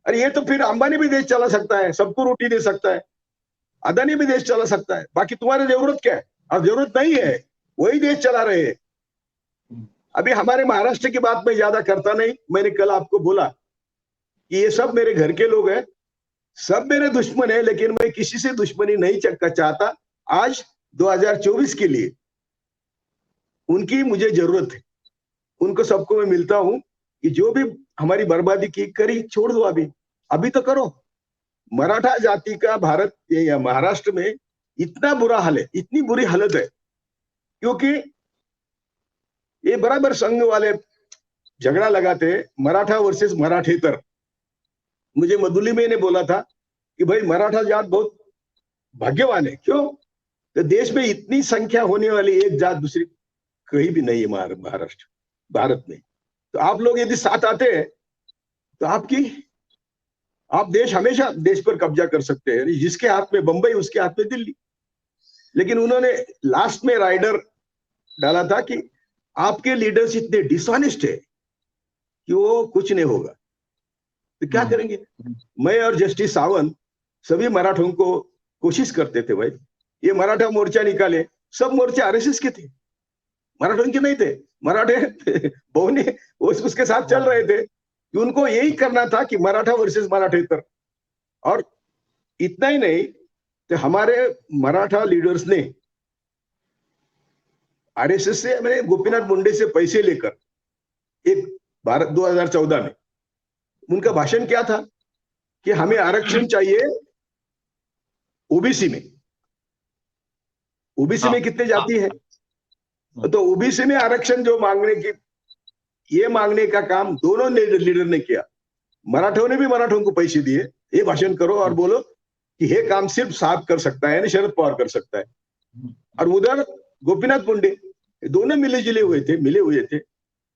अरे ये तो फिर अंबानी भी देश चला सकता है, सबको रोटी दे सकता है, अदानी भी देश चला सकता है। बाकी तुम्हारी जरूरत क्या है? और जरूरत नहीं है, वही देश चला रहे हैं। अभी हमारे महाराष्ट्र की बात मैं ज्यादा करता नहीं। मैंने कल आपको बोला कि ये सब मेरे घर के लोग हैं, सब मेरे दुश्मन है, लेकिन मैं किसी से दुश्मनी नहीं चाहता। आज 2024 के लिए उनकी मुझे जरूरत है, उनको सबको मैं मिलता हूं कि जो भी हमारी बर्बादी की करी छोड़ दो, अभी तो करो। मराठा जाति का भारत या महाराष्ट्र में इतना बुरा हाल है, इतनी बुरी हालत है, क्योंकि ये बराबर संघ वाले झगड़ा लगाते हैं, मराठा वर्सेस मराठेतर। मुझे मधुली में ने बोला था कि भाई मराठा जात बहुत भाग्यवान है। क्यों? तो देश में इतनी संख्या होने वाली एक जात दूसरी कहीं भी नहीं है महाराष्ट्र भारत में। तो आप लोग यदि साथ आते हैं तो आप देश हमेशा देश पर कब्जा कर सकते हैं। जिसके हाथ में बंबई उसके हाथ में दिल्ली। लेकिन उन्होंने लास्ट में राइडर डाला था कि आपके लीडर्स इतने डिसऑनेस्ट है कि वो कुछ नहीं होगा। तो क्या करेंगे? मैं और जस्टिस सावंत सभी मराठों को कोशिश करते थे, भाई ये मराठा मोर्चा निकाले। सब मोर्चे आरएसएस के थे, मराठों के नहीं थे। मराठे बहुने उसके साथ चल रहे थे कि उनको यही करना था कि मराठा वर्सेस मराठेतर। और इतना ही नहीं, तो हमारे मराठा लीडर्स ने आरएसएस से, मैंने गोपीनाथ मुंडे से पैसे लेकर एक भारत 2014 में उनका भाषण क्या था कि हमें आरक्षण चाहिए ओबीसी में। ओबीसी में कितने जाति है? तो ओबीसी में आरक्षण जो मांगने का काम दोनों लीडर ने किया। मराठों ने भी मराठों को पैसे दिए, ये भाषण करो और बोलो कि ये काम सिर्फ साहब कर सकता है, यानी शरद पवार कर सकता है। और उधर गोपीनाथ मुंडे, दोनों मिले हुए थे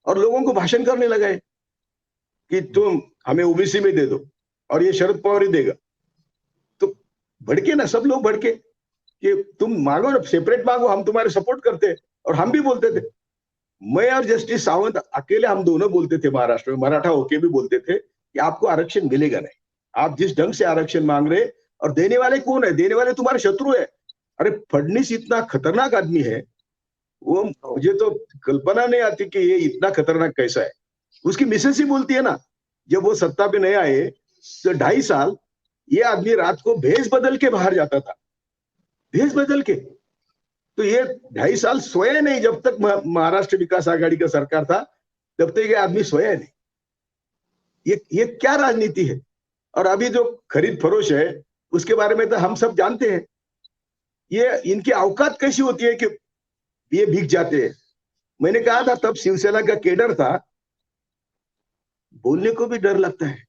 और लोगों को भाषण करने लगे कि तुम हमें ओबीसी में दे दो और ये शरद पवार ही देगा। तो भड़के ना, सब लोग भड़के कि तुम मांगो ना, सेपरेट मांगो, हम तुम्हारे सपोर्ट करते हैं। और हम भी बोलते थे, मैं और जस्टिस सावंत अकेले हम दोनों बोलते थे महाराष्ट्र में, मराठा होके भी बोलते थे कि आपको आरक्षण मिलेगा नहीं। आप जिस ढंग से आरक्षण मांग रहे, और देने वाले कौन है? देने वाले तुम्हारे शत्रु है। अरे फडणवीस इतना खतरनाक आदमी है, वो मुझे तो कल्पना नहीं आती कि ये इतना खतरनाक कैसा है। उसकी मिसेस ही बोलती है ना, जब वो सत्ता पे नहीं आए तो 2.5 साल ये आदमी रात को भेष बदल के बाहर जाता था, भेष बदल के। तो ये 2.5 साल सोया नहीं, जब तक महाराष्ट्र विकास आघाड़ी का सरकार था तब तक ये आदमी सोया नहीं। ये क्या राजनीति है? और अभी जो खरीद फरोश है उसके बारे में तो हम सब जानते हैं। ये इनकी औकात कैसी होती है कि ये भीग जाते हैं। मैंने कहा था तब शिवसेना का केडर था, बोलने को भी डर लगता है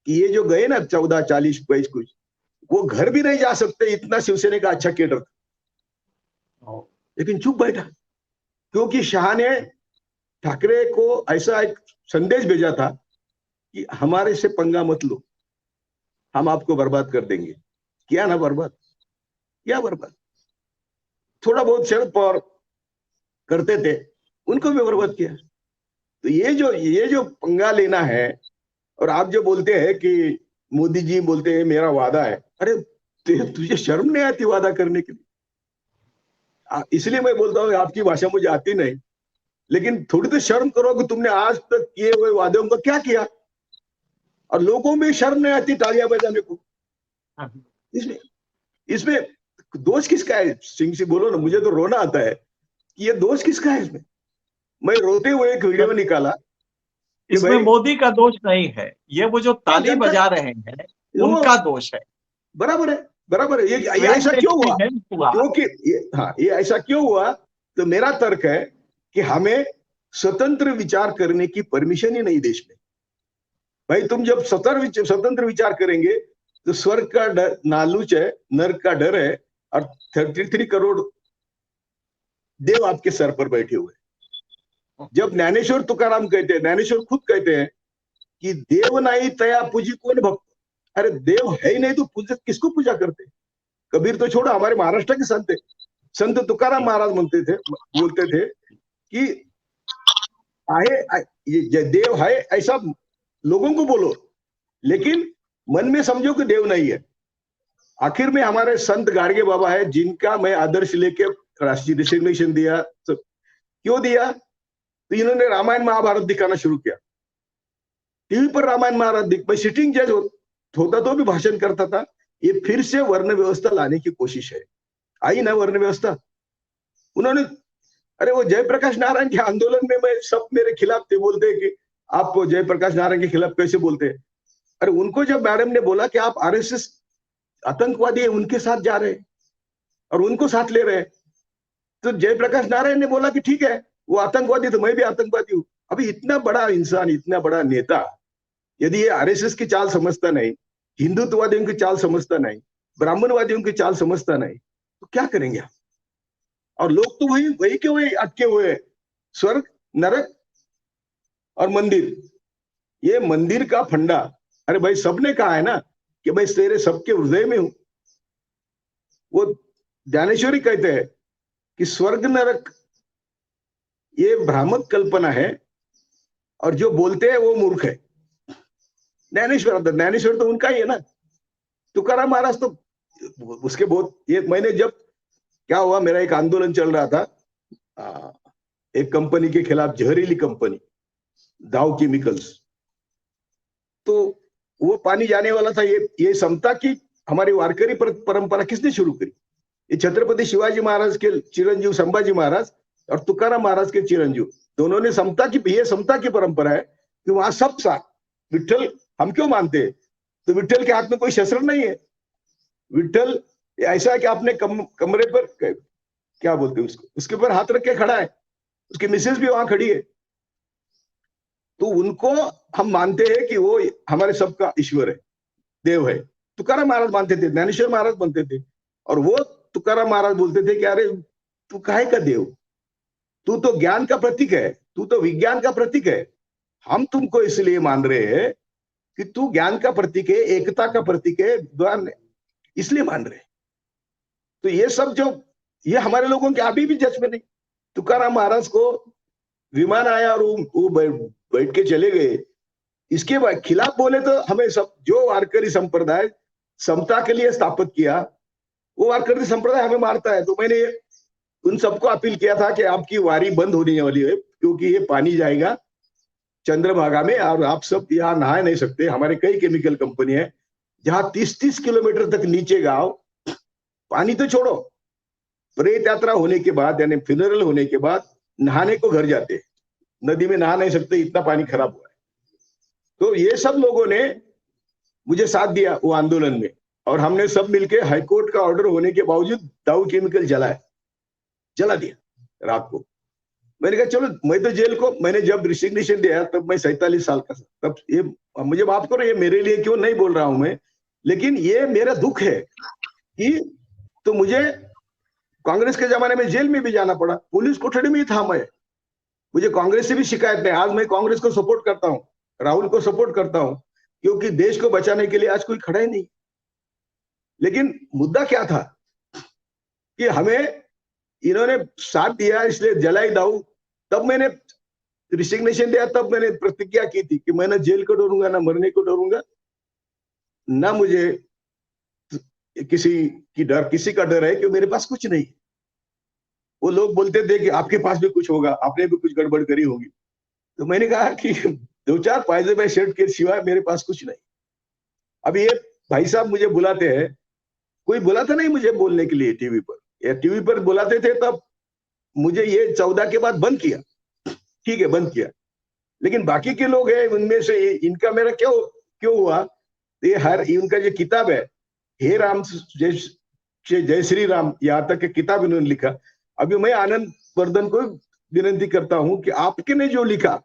कि ये जो गए ना 14, 40, 22 कुछ, वो घर भी नहीं जा सकते, इतना शिवसेना का अच्छा केडर था। लेकिन चुप बैठा, क्योंकि शाह ने ठाकरे को ऐसा एक संदेश भेजा था कि हमारे से पंगा मत लो, हम आपको बर्बाद कर देंगे। किया ना बर्बाद, क्या बर्बाद? थोड़ा बहुत शरद पवार करते थे, उनको भी बर्बाद किया। तो ये जो पंगा लेना है, और आप जो बोलते हैं कि मोदी जी बोलते हैं मेरा वादा है, अरे तुझे शर्म नहीं आती वादा करने के लिए? इसलिए मैं बोलता हूँ आपकी भाषा मुझे आती नहीं, लेकिन थोड़ी तो शर्म करो कि तुमने आज तक किए हुए वादों को क्या किया। और लोगों में शर्म नहीं आती तालियां बजाने को। इसमें दोष किसका है? सिंह से बोलो ना, मुझे तो रोना आता है कि ये दोष किसका है इसमें। मैं रोते हुए एक वीडियो निकाला, इसमें मोदी का दोष नहीं है, ये वो जो ताली बजा रहे हैं उनका दोष है। बराबर है, बराबर है। ये ऐसा क्यों हुआ? क्योंकि ये ऐसा क्यों हुआ? तो मेरा तर्क है कि हमें स्वतंत्र विचार करने की परमिशन ही नहीं देश में। भाई तुम जब स्वतंत्र विचार करेंगे तो स्वर्ग का डर नालूच है, नर्क का डर है, और 33 करोड़ देव आपके सर पर बैठे हुए। जब ज्ञानेश्वर तुकाराम कहते हैं, ज्ञानेश्वर खुद कहते हैं कि देव नहीं तया पूजी कौन भक्त। अरे देव है ही नहीं तो किसको पूजा करते? कबीर तो छोड़ो, हमारे महाराष्ट्र के संत है, संत तुकाराम महाराज बोलते थे कि ये देव है ऐसा लोगों को बोलो, लेकिन मन में समझो कि देव नहीं है। आखिर में हमारे संत गाडगे बाबा है, जिनका मैं आदर्श लेके राष्ट्रीय डिसिग्नेशन दिया। तो क्यों दिया? तो इन्होंने रामायण महाभारत दिखाना शुरू किया। टीवी पर रामायण महाराज दिख, मैं सिटिंग जज होता तो भी भाषण करता था। ये फिर से वर्ण व्यवस्था लाने की कोशिश है। आई ना वर्ण व्यवस्था, उन्होंने, अरे वो जयप्रकाश नारायण के आंदोलन में मैं सब मेरे खिलाफ थे, बोलते हैं कि आप जयप्रकाश नारायण के खिलाफ कैसे बोलते हैं। अरे उनको जब मैडम ने बोला कि आप आरएसएस आतंकवादी है, उनके साथ जा रहे हैं और उनको साथ ले रहे हैं, तो जयप्रकाश नारायण ने बोला कि ठीक है, वो आतंकवादी तो मैं भी आतंकवादी हूं। अभी इतना बड़ा इंसान, इतना बड़ा नेता, यदि ये आरएसएस की चाल समझता नहीं, हिंदुत्ववादियों की चाल समझता नहीं, ब्राह्मणवादियों की चाल समझता नहीं, तो क्या करेंगे आप? और लोग तो वही वही के वही अटके हुए हैं, स्वर्ग, नरक और मंदिर। ये मंदिर का फंडा, अरे भाई सबने कहा है ना कि भाई तेरे सबके हृदय में हूं। वो ज्ञानेश्वरी कहते हैं कि स्वर्ग नरक ये भ्रामक कल्पना है और जो बोलते हैं वो मूर्ख है। ज्ञानेश्वर तो उनका ही है ना। तुकाराम महाराज तो उसके बहुत, ये मैंने जब क्या हुआ, मेरा एक आंदोलन चल रहा था एक कंपनी के खिलाफ, जहरीली कंपनी दाव केमिकल्स, तो वो पानी जाने वाला था। ये समता की हमारी वारकरी परंपरा किसने शुरू करी? ये छत्रपति शिवाजी महाराज के चिरंजीव संभाजी महाराज और तुकाराम महाराज के चिरंजीव, दोनों ने समता की, ये समता की परंपरा है कि वहां सब साथ। विठल हम क्यों मानते हैं? तो विठल के हाथ में कोई शस्त्र नहीं है। विठल ऐसा है कि आपने कमरे पर क्या बोलते हैं उसको, उसके ऊपर हाथ रख के खड़ा है, उसकी मिसेज भी वहां खड़ी है, तो उनको हम मानते हैं कि वो हमारे सबका ईश्वर है, देव है। तुकाराम महाराज मानते थे, ज्ञानेश्वर महाराज मानते थे, और वो तुकाराम महाराज बोलते थे कि अरे तू काहे का देव, तू तो ज्ञान का प्रतीक है, तू तो विज्ञान का प्रतीक है। हम तुमको इसलिए मान रहे हैं कि तू ज्ञान का प्रतीक है, एकता का प्रतीक है, द्वार, इसलिए मान रहे हैं। तो ये सब जो, ये हमारे लोगों के अभी भी जज में नहीं। तुकाराम महाराज को विमान आया और वो बैठ के चले गए, इसके खिलाफ बोले तो हमें सब, जो वारकरी संप्रदाय समता के लिए स्थापित किया, वो वारकरी संप्रदाय हमें मारता है। तो मैंने उन सबको अपील किया था कि आपकी वारी बंद होने वाली है, क्योंकि ये पानी जाएगा चंद्रभागा में और आप सब यहाँ नहा नहीं सकते। हमारे कई केमिकल कंपनी है जहां 30-30 किलोमीटर तक नीचे गांव, पानी तो छोड़ो, प्रेत यात्रा होने के बाद, यानी फ्यूनरल होने के बाद नहाने को घर जाते, नदी में नहा नहीं सकते, इतना पानी खराब हुआ है। तो ये सब लोगों ने मुझे साथ दिया वो आंदोलन में, और हमने सब मिलके हाईकोर्ट का ऑर्डर होने के बावजूद दाऊ केमिकल जला दिया रात को। मैंने कहा चलो, मैं तो जेल को, मैंने जब रिसिग्नेशन दिया तब मैं 47 साल का था, तब ये मुझे माफ करो, ये मेरे लिए क्यों नहीं बोल रहा हूं मैं, लेकिन ये मेरा दुख है कि, तो मुझे कांग्रेस के जमाने में जेल में भी जाना पड़ा, पुलिस कोठड़ी में ही था मैं, मुझे कांग्रेस से भी शिकायत नहीं। आज मैं कांग्रेस को सपोर्ट करता हूं, राहुल को सपोर्ट करता हूं, क्योंकि देश को बचाने के लिए आज कोई खड़ा ही नहीं। लेकिन मुद्दा क्या था कि हमें इन्होंने साथ दिया, इसलिए जलाई दाऊ। तब मैंने रिसिग्नेशन दिया, तब मैंने प्रतिज्ञा की थी कि मैं ना जेल को डरूंगा, ना मरने को डरूंगा, ना मुझे किसी का डर है, कि मेरे पास कुछ नहीं। वो लोग बोलते थे कि आपके पास भी कुछ होगा, आपने भी कुछ गड़बड़ करी होगी। तो मैंने कहा कि 2-4 पायजामा शर्ट के सिवाय मेरे पास कुछ नहीं। अब ये भाई साहब मुझे बुलाते हैं, कोई बुलाता नहीं मुझे बोलने के लिए टीवी पर, या टीवी पर बुलाते थे तब मुझे ये 14 के बाद बंद किया, ठीक है बंद किया, लेकिन बाकी के लोग हैं उनमें से इनका मेरा क्यों हुआ, ये उनका जो किताब है, हे राम जय श्री राम, यहाँ तक किताब इन्होंने लिखा। अभी मैं आनंद वर्धन को विनती करता हूं कि आपके ने जो लिखा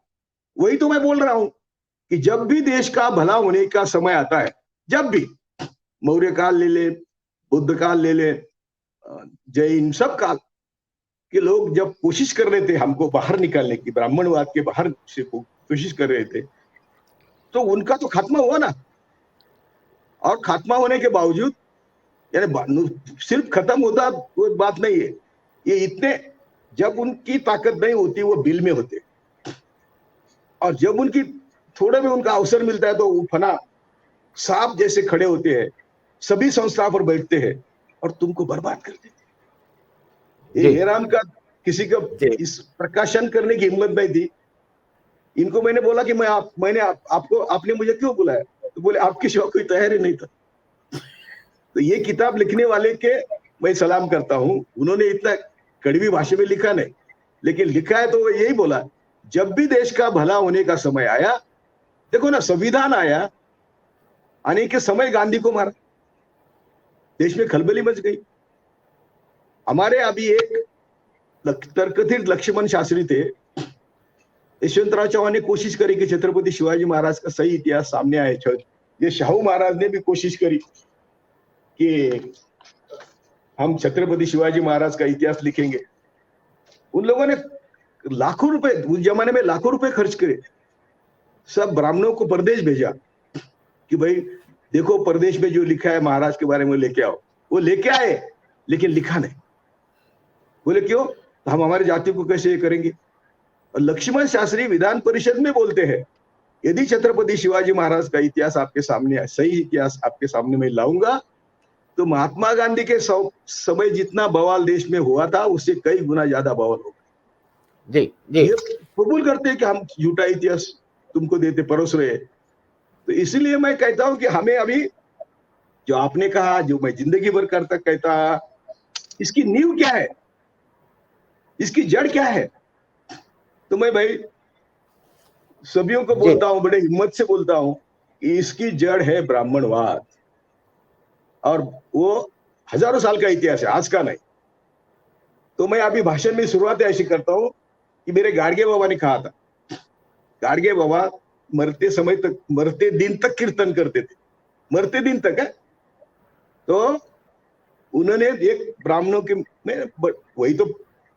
वही तो मैं बोल रहा हूं, कि जब भी देश का भला होने का समय आता है, जब भी, मौर्य काल ले ले, बुद्ध काल ले ले, जैन सब काल के लोग जब कोशिश कर रहे थे हमको बाहर निकालने की, ब्राह्मणवाद के बाहर से कोशिश कर रहे थे, तो उनका तो खात्मा हुआ ना। और खात्मा होने के बावजूद, यानी सिर्फ खत्म होता वो बात नहीं है, ये इतने, जब उनकी ताकत नहीं होती वो बिल में होते, और जब उनकी थोड़ा भी उनका अवसर मिलता है तो वो फना सांप जैसे खड़े होते हैं, सभी संस्थाओं पर बैठते हैं और तुमको बर्बाद कर देते। ये हेराम का किसी का इस प्रकाशन करने की हिम्मत नहीं थी। इनको मैंने बोला कि आपको आपने मुझे क्यों बुलाया, तो बोले आपके सिवा कोई तैयार ही नहीं था। तो ये किताब लिखने वाले के मैं सलाम करता हूं। उन्होंने इतना कड़वी भाषा में लिखा नहीं, लेकिन लिखा है तो वो यही बोला, जब भी देश का भला होने का समय आया, देखो ना संविधान आया, आने के समय गांधी को मारा, देश में खलबली मच गई। हमारे अभी एक तर्कथिर लक्ष्मण शास्त्री थे, यशवंतराव चौहान ने कोशिश करी कि छत्रपति शिवाजी महाराज का सही इतिहास सामने आए। ये शाहू महाराज ने भी कोशिश करी कि हम छत्रपति शिवाजी महाराज का इतिहास लिखेंगे। उन लोगों ने लाखों रुपए, उस जमाने में लाखों रुपए खर्च करे, सब ब्राह्मणों को परदेश भेजा कि भाई देखो परदेश में जो लिखा है महाराज के बारे में लेके आओ। वो लेके आए लेकिन लिखा नहीं। बोले क्यों? तो हम हमारी जाति को कैसे करेंगे? और लक्ष्मण शास्त्री विधान परिषद में बोलते हैं, यदि छत्रपति शिवाजी महाराज का इतिहास आपके सामने, सही इतिहास आपके सामने मैं लाऊंगा, तो महात्मा गांधी के समय जितना बवाल देश में हुआ था उससे कई गुना ज्यादा बवाल होगा। जी जी, ये कबूल करते हैं कि हम झूठा इतिहास तुमको देते, परोस रहे। तो इसीलिए मैं कहता हूं कि हमें अभी जो आपने कहा, जो मैं जिंदगी भर करता कहता, इसकी नींव क्या है, इसकी जड़ क्या है? तो मैं भाई सभी को बोलता हूं, बड़े हिम्मत से बोलता हूं कि इसकी जड़ है ब्राह्मणवाद, और वो हजारों साल का इतिहास है, आज का नहीं। तो मैं अभी भाषण में शुरुआत ऐसी करता हूं कि मेरे गाडगे बाबा ने कहा था, गाडगे बाबा मरते समय तक, मरते दिन तक कीर्तन करते थे, मरते दिन तक है। तो उन्होंने एक ब्राह्मणों के में, वही तो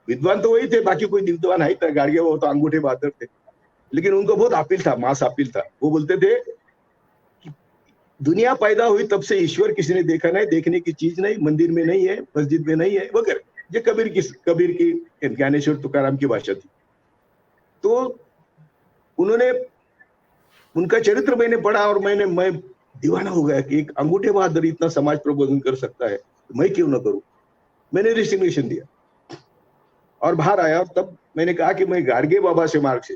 विद्वान तो वही थे, बाकी कोई विद्वान है था, गाडगे बाबा तो अंगूठे बहादुर थे, लेकिन उनको बहुत अपील था, मास अपील था। वो बोलते थे कि दुनिया पैदा हुई तब से ईश्वर किसी ने देखा नहीं, देखने की चीज नहीं, मंदिर में नहीं है, मस्जिद में नहीं है वगैरह। ये कबीर की ज्ञानेश्वर तुकाराम की भाषा थी। तो उन्होंने, उनका चरित्र मैंने पढ़ा और मैं दीवाना हो गया कि एक अंगूठे बहादुर इतना समाज प्रबोधन कर सकता है, तो मैं क्यों ना करूं। मैंने रिजिग्नेशन दिया और बाहर आया, और तब मैंने कहा कि मैं गाडगे बाबा से मार्ग से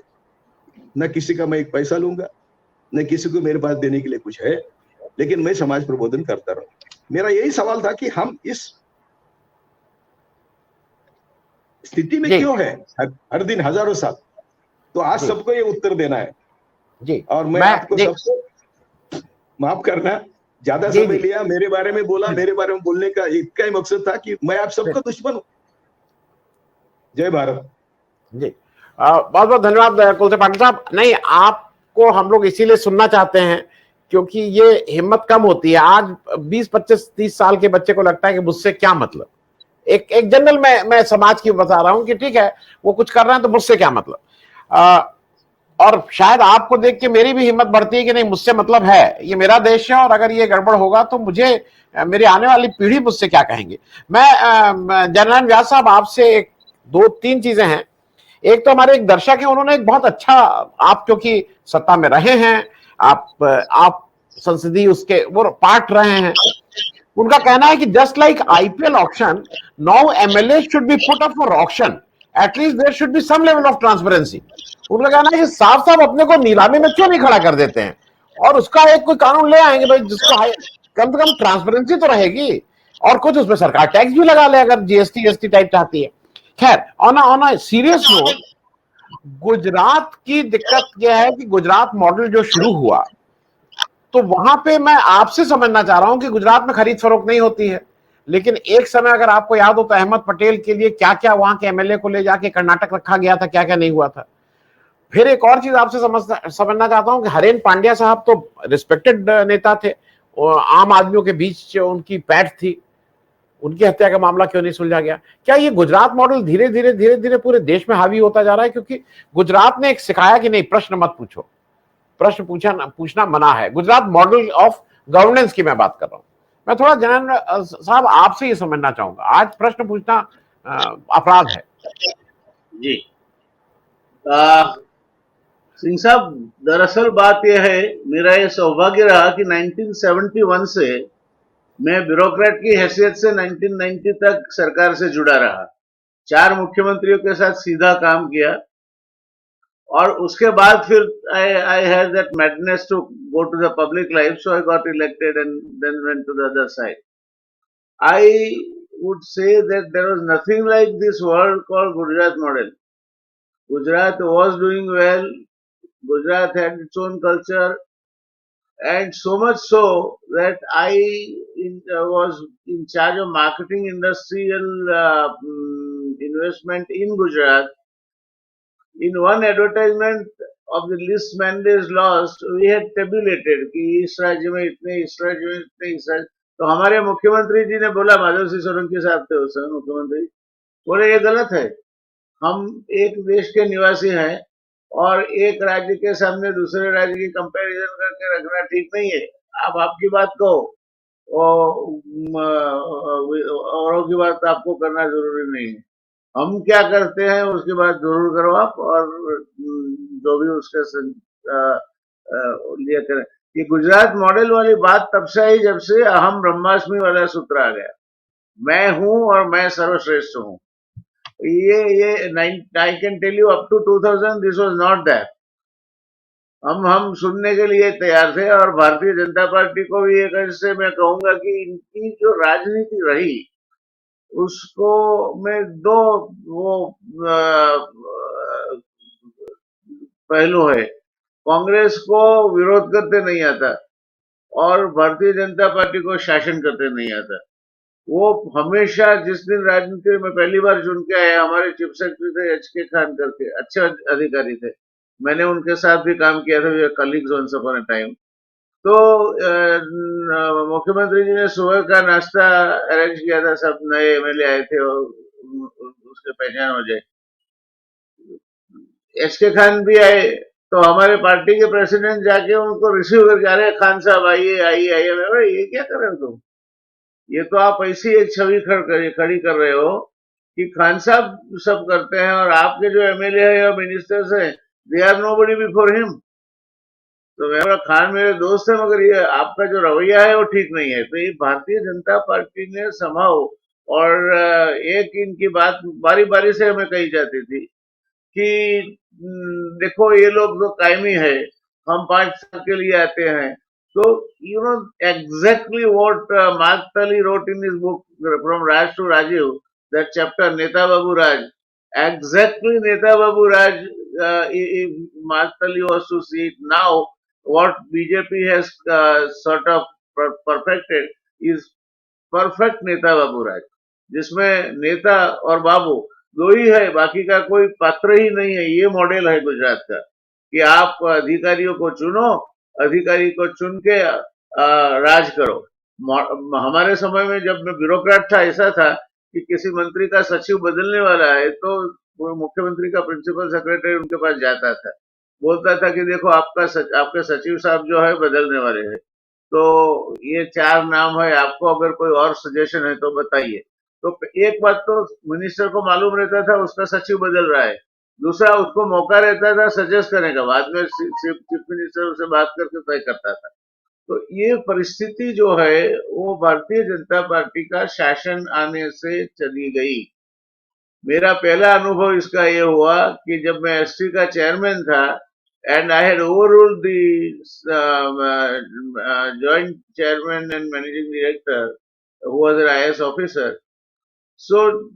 न किसी का मैं एक पैसा लूंगा, न किसी को मेरे पास देने के लिए कुछ है, लेकिन मैं समाज प्रबोधन करता रहूं। मेरा यही सवाल था कि हम इस स्थिति में क्यों है हर दिन हजारों साल। तो आज सबको ये उत्तर देना है जी। और मैं आपको सबको माफ करना, ज्यादा समय लिया, मेरे बारे में बोला, मेरे बारे में बोलने का एक ही मकसद था कि मैं आप सबका दुश्मन हूं। जय भारत। जी, बहुत बहुत धन्यवाद कुलदीप पाटिल साहब। नहीं, आपको हम लोग इसीलिए सुनना चाहते हैं क्योंकि ये हिम्मत कम होती है। आज 20, 25, 30 साल के बच्चे को लगता है कि मुझसे क्या मतलब। एक जनरल मैं समाज की बता रहा हूं कि ठीक है वो कुछ कर रहे हैं तो मुझसे क्या मतलब। और शायद आपको देख के मेरी भी हिम्मत बढ़ती है कि नहीं, मुझसे मतलब है, ये मेरा देश है और अगर ये गड़बड़ होगा तो मुझे, मेरी आने वाली पीढ़ी मुझसे क्या कहेंगे। मैं जनरल व्यास साहब आपसे एक दो तीन चीजें हैं। एक तो हमारे एक दर्शक है, उन्होंने एक बहुत अच्छा, आप क्योंकि सत्ता में रहे हैं, आप संसदीय उसके वो पार्ट रहे हैं, उनका कहना है कि just like IPL auction, now MLA should be put up for auction, at least there should be some level of transparency. उनका कहना है कि साफ साफ अपने को नीलामी में क्यों नहीं खड़ा कर देते हैं और उसका एक कोई कानून ले आएंगे भाई जिसको कम से कम ट्रांसपेरेंसी तो रहेगी और कुछ उसमें सरकार टैक्स भी लगा ले अगर जीएसटी टाइप चाहती है। खैर, on a serious note, Gujarat की दिक्कत यह है कि गुजरात मॉडल जो शुरू हुआ तो वहां पे मैं आपसे समझना चाह रहा हूं कि गुजरात में खरीद फरोख्त नहीं होती है, लेकिन एक समय अगर आपको याद हो तो अहमद पटेल के लिए क्या क्या वहां के एमएलए को ले जाके कर्नाटक रखा गया था, क्या क्या नहीं हुआ था। फिर एक और चीज आपसे समझना चाहता हूं कि हरेन पांड्या साहब तो रिस्पेक्टेड नेता थे, आम आदमियों के बीच उनकी पैठ थी, उनकी हत्या का मामला क्यों नहीं सुलझा गया। क्या ये गुजरात मॉडल धीरे धीरे पूरे देश में हावी होता जा रहा है? क्योंकि गुजरात ने एक सिखाया कि नहीं, प्रश्न मत पूछो, प्रश्न पूछना मना है। गुजरात मॉडल ऑफ गवर्नेंस की मैं बात कर रहा हूं। मैं थोड़ा जनरल साहब आपसे ये समझना चाहूंगा, आज प्रश्न पूछना अपराध है। जी, सिंह साहब, दरअसल बात यह है, मेरा ये सौभाग्य रहा कि 1971 से मैं ब्यूरोक्रेट की हैसियत से 1990 तक सरकार से जुड़ा रहा। 4 मुख्यमंत्रियों के साथ सीधा काम किया और उसके बाद फिर I had that madness to go to the public life, so I got elected and then went to the other side. I would say that there was nothing like this world called Gujarat model. Gujarat was doing well. Gujarat had its own culture, and so much so that was in charge of marketing industrial investment in Gujarat. In one advertisement of the list mandates lost, we had tabulated कि इस राज्य में इतने, इस राज्य में इतने, इस राज्य, तो हमारे मुख्यमंत्री जी ने बोला, माधव सिंह सोलंकी साहब थे उस समय मुख्यमंत्री, बोले ये गलत है, हम एक देश के निवासी हैं और एक राज्य के सामने दूसरे राज्य की कंपैरिजन करके रखना ठीक नहीं है। आप आपकी बात कहो औरों की बात आपको करना जरूरी नहीं है। हम क्या करते हैं उसकी बात जरूर करो आप, और जो भी उसके लिए करें। ये गुजरात मॉडल वाली बात तब से आई जब से अहम ब्रह्मास्मि वाला सूत्र आ गया, मैं हूं और मैं सर्वश्रेष्ठ हूं। ये I can tell you up to 2000 this was not that. हम सुनने के लिए तैयार थे, और भारतीय जनता पार्टी को भी एक ऐसे मैं कहूंगा कि इनकी जो राजनीति रही उसको में दो वो पहलू है। कांग्रेस को विरोध करते नहीं आता और भारतीय जनता पार्टी को शासन करते नहीं आता। वो हमेशा, जिस दिन राजनीति में पहली बार चुन के आए, हमारे चीफ सेक्रेटरी थे HK खान करके, अच्छे अधिकारी थे, मैंने उनके साथ भी काम किया था, colleagues once upon a time. तो मुख्यमंत्री जी ने सुबह का नाश्ता अरेंज किया था, सब नए MLA आए थे और उसके पहचान हो जाए। HK खान भी आए, तो हमारे पार्टी के प्रेसिडेंट जाके उनको रिसीव करके, अरे खान साहब आइए आइए आइए। मैं, ये क्या कर रहे हो तुम? ये तो आप ऐसी एक छवि खड़ी कर रहे हो कि खान साहब सब करते हैं और आपके जो MLA है या मिनिस्टर्स हैं, they are nobody before him. तो मेरा खान मेरे दोस्त है, मगर ये आपका जो रवैया है वो ठीक नहीं है। तो ये भारतीय जनता पार्टी ने संभाव, और एक इनकी बात बारी बारी से हमें कही जाती थी कि देखो ये लोग तो कायमी है, हम 5 साल के लिए आते हैं। तो you know exactly what Mark Tully wrote in his book from Raj to Rajiv, that chapter नेता बाबू राज, exactly Neta Babu Raj, if Mark Tali was to see it now, what BJP has sort of perfected is perfect नेता बाबू राज, जिसमें नेता और बाबू दो ही है, बाकी का कोई पात्र ही नहीं है। ये मॉडल है गुजरात का कि आप अधिकारियों को चुनो, अधिकारी को चुन के राज करो। हमारे समय में जब मैं ब्यूरोक्रेट था, ऐसा था कि किसी मंत्री का सचिव बदलने वाला है तो वो मुख्यमंत्री का प्रिंसिपल सेक्रेटरी उनके पास जाता था, बोलता था कि देखो आपके सचिव साहब जो है बदलने वाले हैं, तो ये 4 नाम है, आपको अगर कोई और सजेशन है तो बताइए। तो एक बात तो मिनिस्टर को मालूम रहता था उसका सचिव बदल रहा है, दूसरा उसको मौका रहता था सजेस्ट करने का, बाद में चीफ मिनिस्टर से बात करके तय करता था। तो ये परिस्थिति जो है वो भारतीय जनता पार्टी का शासन आने से चली गई। मेरा पहला अनुभव इसका ये हुआ कि जब मैं ST का चेयरमैन था, and I had overruled the joint chairman and managing director who was an IAS officer. So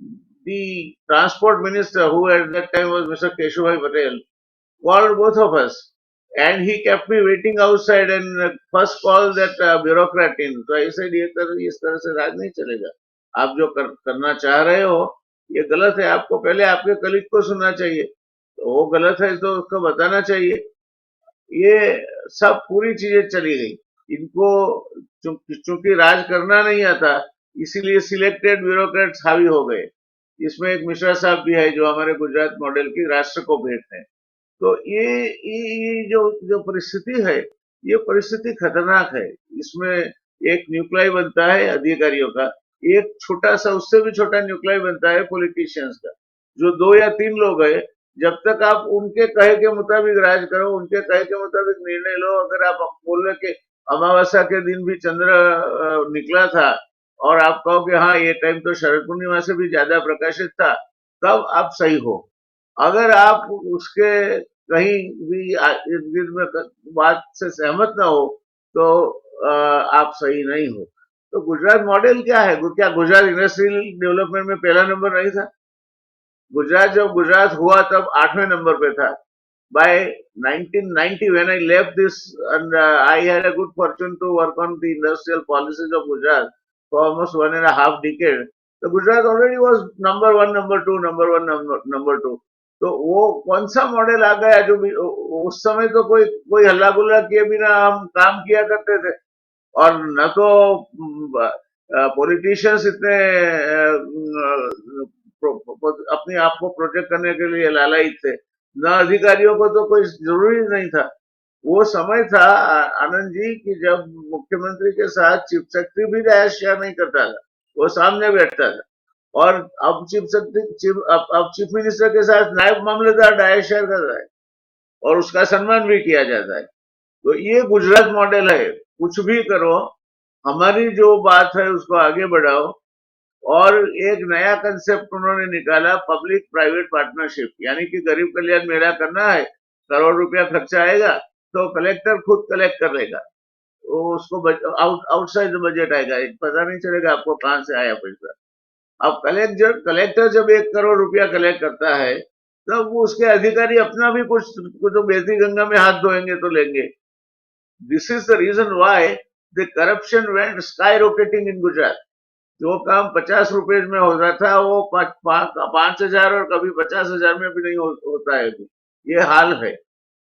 the transport minister, who at that time was Mr. Keshubhai Patel, called both of us, and he kept me waiting outside and first called that bureaucrat in. So I said, इस तरह से राज नहीं चलेगा, आप जो करना चाह रहे हो ये गलत है, आपको पहले आपके कलीग को सुनना चाहिए, तो वो गलत है तो उसको बताना चाहिए। ये सब पूरी चीजें चली गई। इनको चूंकि राज करना नहीं आता, इसीलिए सिलेक्टेड ब्यूरोक्रेट्स हावी हो गए। इसमें एक मिश्रा साहब भी है जो हमारे गुजरात मॉडल की राष्ट्र को भेंट है। तो ये जो परिस्थिति है, ये परिस्थिति खतरनाक है। इसमें एक न्यूक्लियाई बनता है अधिकारियों का, एक छोटा सा, उससे भी छोटा न्यूक्लियाई बनता है पॉलिटिशियंस का, जो 2 या 3 लोग है। जब तक आप उनके कहे के मुताबिक राज करो, उनके कहे के मुताबिक निर्णय लो, अगर आप बोल रहे कि अमावस्या के दिन भी चंद्र निकला था और आप कहो कि हाँ ये टाइम तो शरद पूर्णिमा से भी ज्यादा प्रकाशित था, तब आप सही हो। अगर आप उसके कहीं भी इस दिन में बात से सहमत ना हो तो आप सही नहीं हो। तो गुजरात मॉडल क्या है? क्या गुजरात इंडस्ट्रियल डेवलपमेंट में पहला नंबर नहीं था? गुजरात जब गुजरात हुआ तब 8वें नंबर पे था। By 1990, when I left this, and I had a good fortune to work on the industrial policies of Gujarat for almost 1.5 decade. So Gujarat already was number one, number two, number one, number two. तो वो कौन सा model आ गया जो उस समय तो कोई हल्ला गुल्ला किए बिना हम काम किया करते थे, और न तो पॉलिटिशियंस इतने अपने आप को प्रोटेक्ट करने के लिए लालायित थे, न अधिकारियों को तो कोई जरूरी नहीं था। वो समय था आनंद जी कि जब मुख्यमंत्री के साथ चीफ सेक्रेटरी भी राय शेयर नहीं करता था, वो सामने बैठता था। और अब चीफ मिनिस्टर के साथ नायब मामलेदार राय शेयर कर रहा है और उसका सम्मान भी किया जाता है। तो ये गुजरात मॉडल है। कुछ भी करो, हमारी जो बात है उसको आगे बढ़ाओ। और एक नया कंसेप्ट उन्होंने निकाला, पब्लिक प्राइवेट पार्टनरशिप, यानी कि गरीब कल्याण मेला करना है, करोड़ रुपया खर्चा आएगा तो कलेक्टर खुद कलेक्ट कर लेगा, वो उसको आउटसाइड बजट आएगा, पता नहीं चलेगा आपको कहां से आया पैसा। अब कलेक्टर जब 1 करोड़ रुपया कलेक्ट करता है तब वो उसके अधिकारी अपना भी कुछ तो बेसी गंगा में हाथ धोएंगे तो लेंगे। This is the reason why the corruption went skyrocketing in Gujarat. जो काम 50 रुपए में हो रहा था वो 5,000 और कभी 50,000 में भी नहीं होता है। ये हाल है।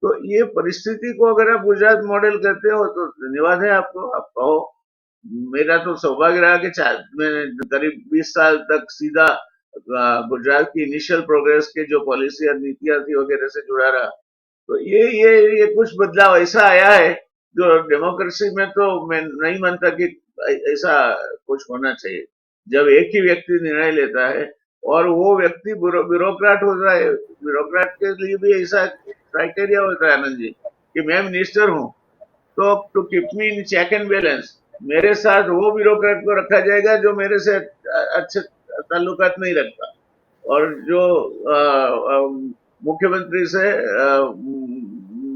तो ये परिस्थिति को अगर आप गुजरात मॉडल कहते हो तो धन्यवाद है आपको, आप कहो। मेरा तो सौभाग्य रहा कि मैंने करीब 20 साल तक सीधा गुजरात की इनिशियल प्रोग्रेस के जो पॉलिसी और नीतियां थी वगैरह से जुड़ा रहा। तो ये कुछ बदलाव ऐसा आया है जो डेमोक्रेसी में तो मैं नहीं मानता कि ऐसा कुछ होना चाहिए। जब एक ही व्यक्ति निर्णय लेता है और वो व्यक्ति ब्यूरोक्रेट होता है, ब्यूरोक्रेट के लिए भी ऐसा क्राइटेरिया होता है आनंद जी कि मैं मिनिस्टर हूँ तो to keep me in check and balance मेरे साथ वो ब्यूरोक्रेट को रखा जाएगा जो मेरे से अच्छे ताल्लुकात नहीं रखता, और जो मुख्यमंत्री से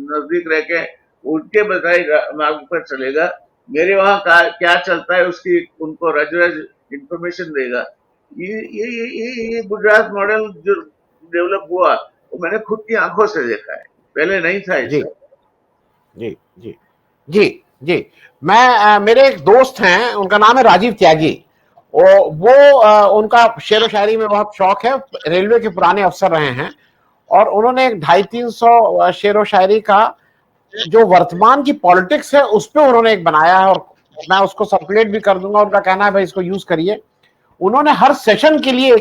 नजदीक रह के उनके बताए मार्ग पर चलेगा। मेरे वहां क्या चलता है उसकी उनको रज इंफॉर्मेशन देगा। ये गुजरात मॉडल जो डेवलप हुआ वो मैंने खुद की आंखों से देखा है, पहले नहीं था जी ऐसा। जी जी जी जी। मैं मेरे एक दोस्त हैं, उनका नाम है राजीव त्यागी। वो उनका शेर व शायरी में बहुत शौक है, रेलवे के पुराने अफसर रहे हैं, और उन्होंने एक 250-300 शेर व शायरी का जो वर्तमान की पॉलिटिक्स है उस पर उन्होंने एक बनाया है, और मैं उसको सर्कुलेट भी कर दूंगा। उनका कहना है भाई इसको यूज करिए। उन्होंने हर सेशन के लिए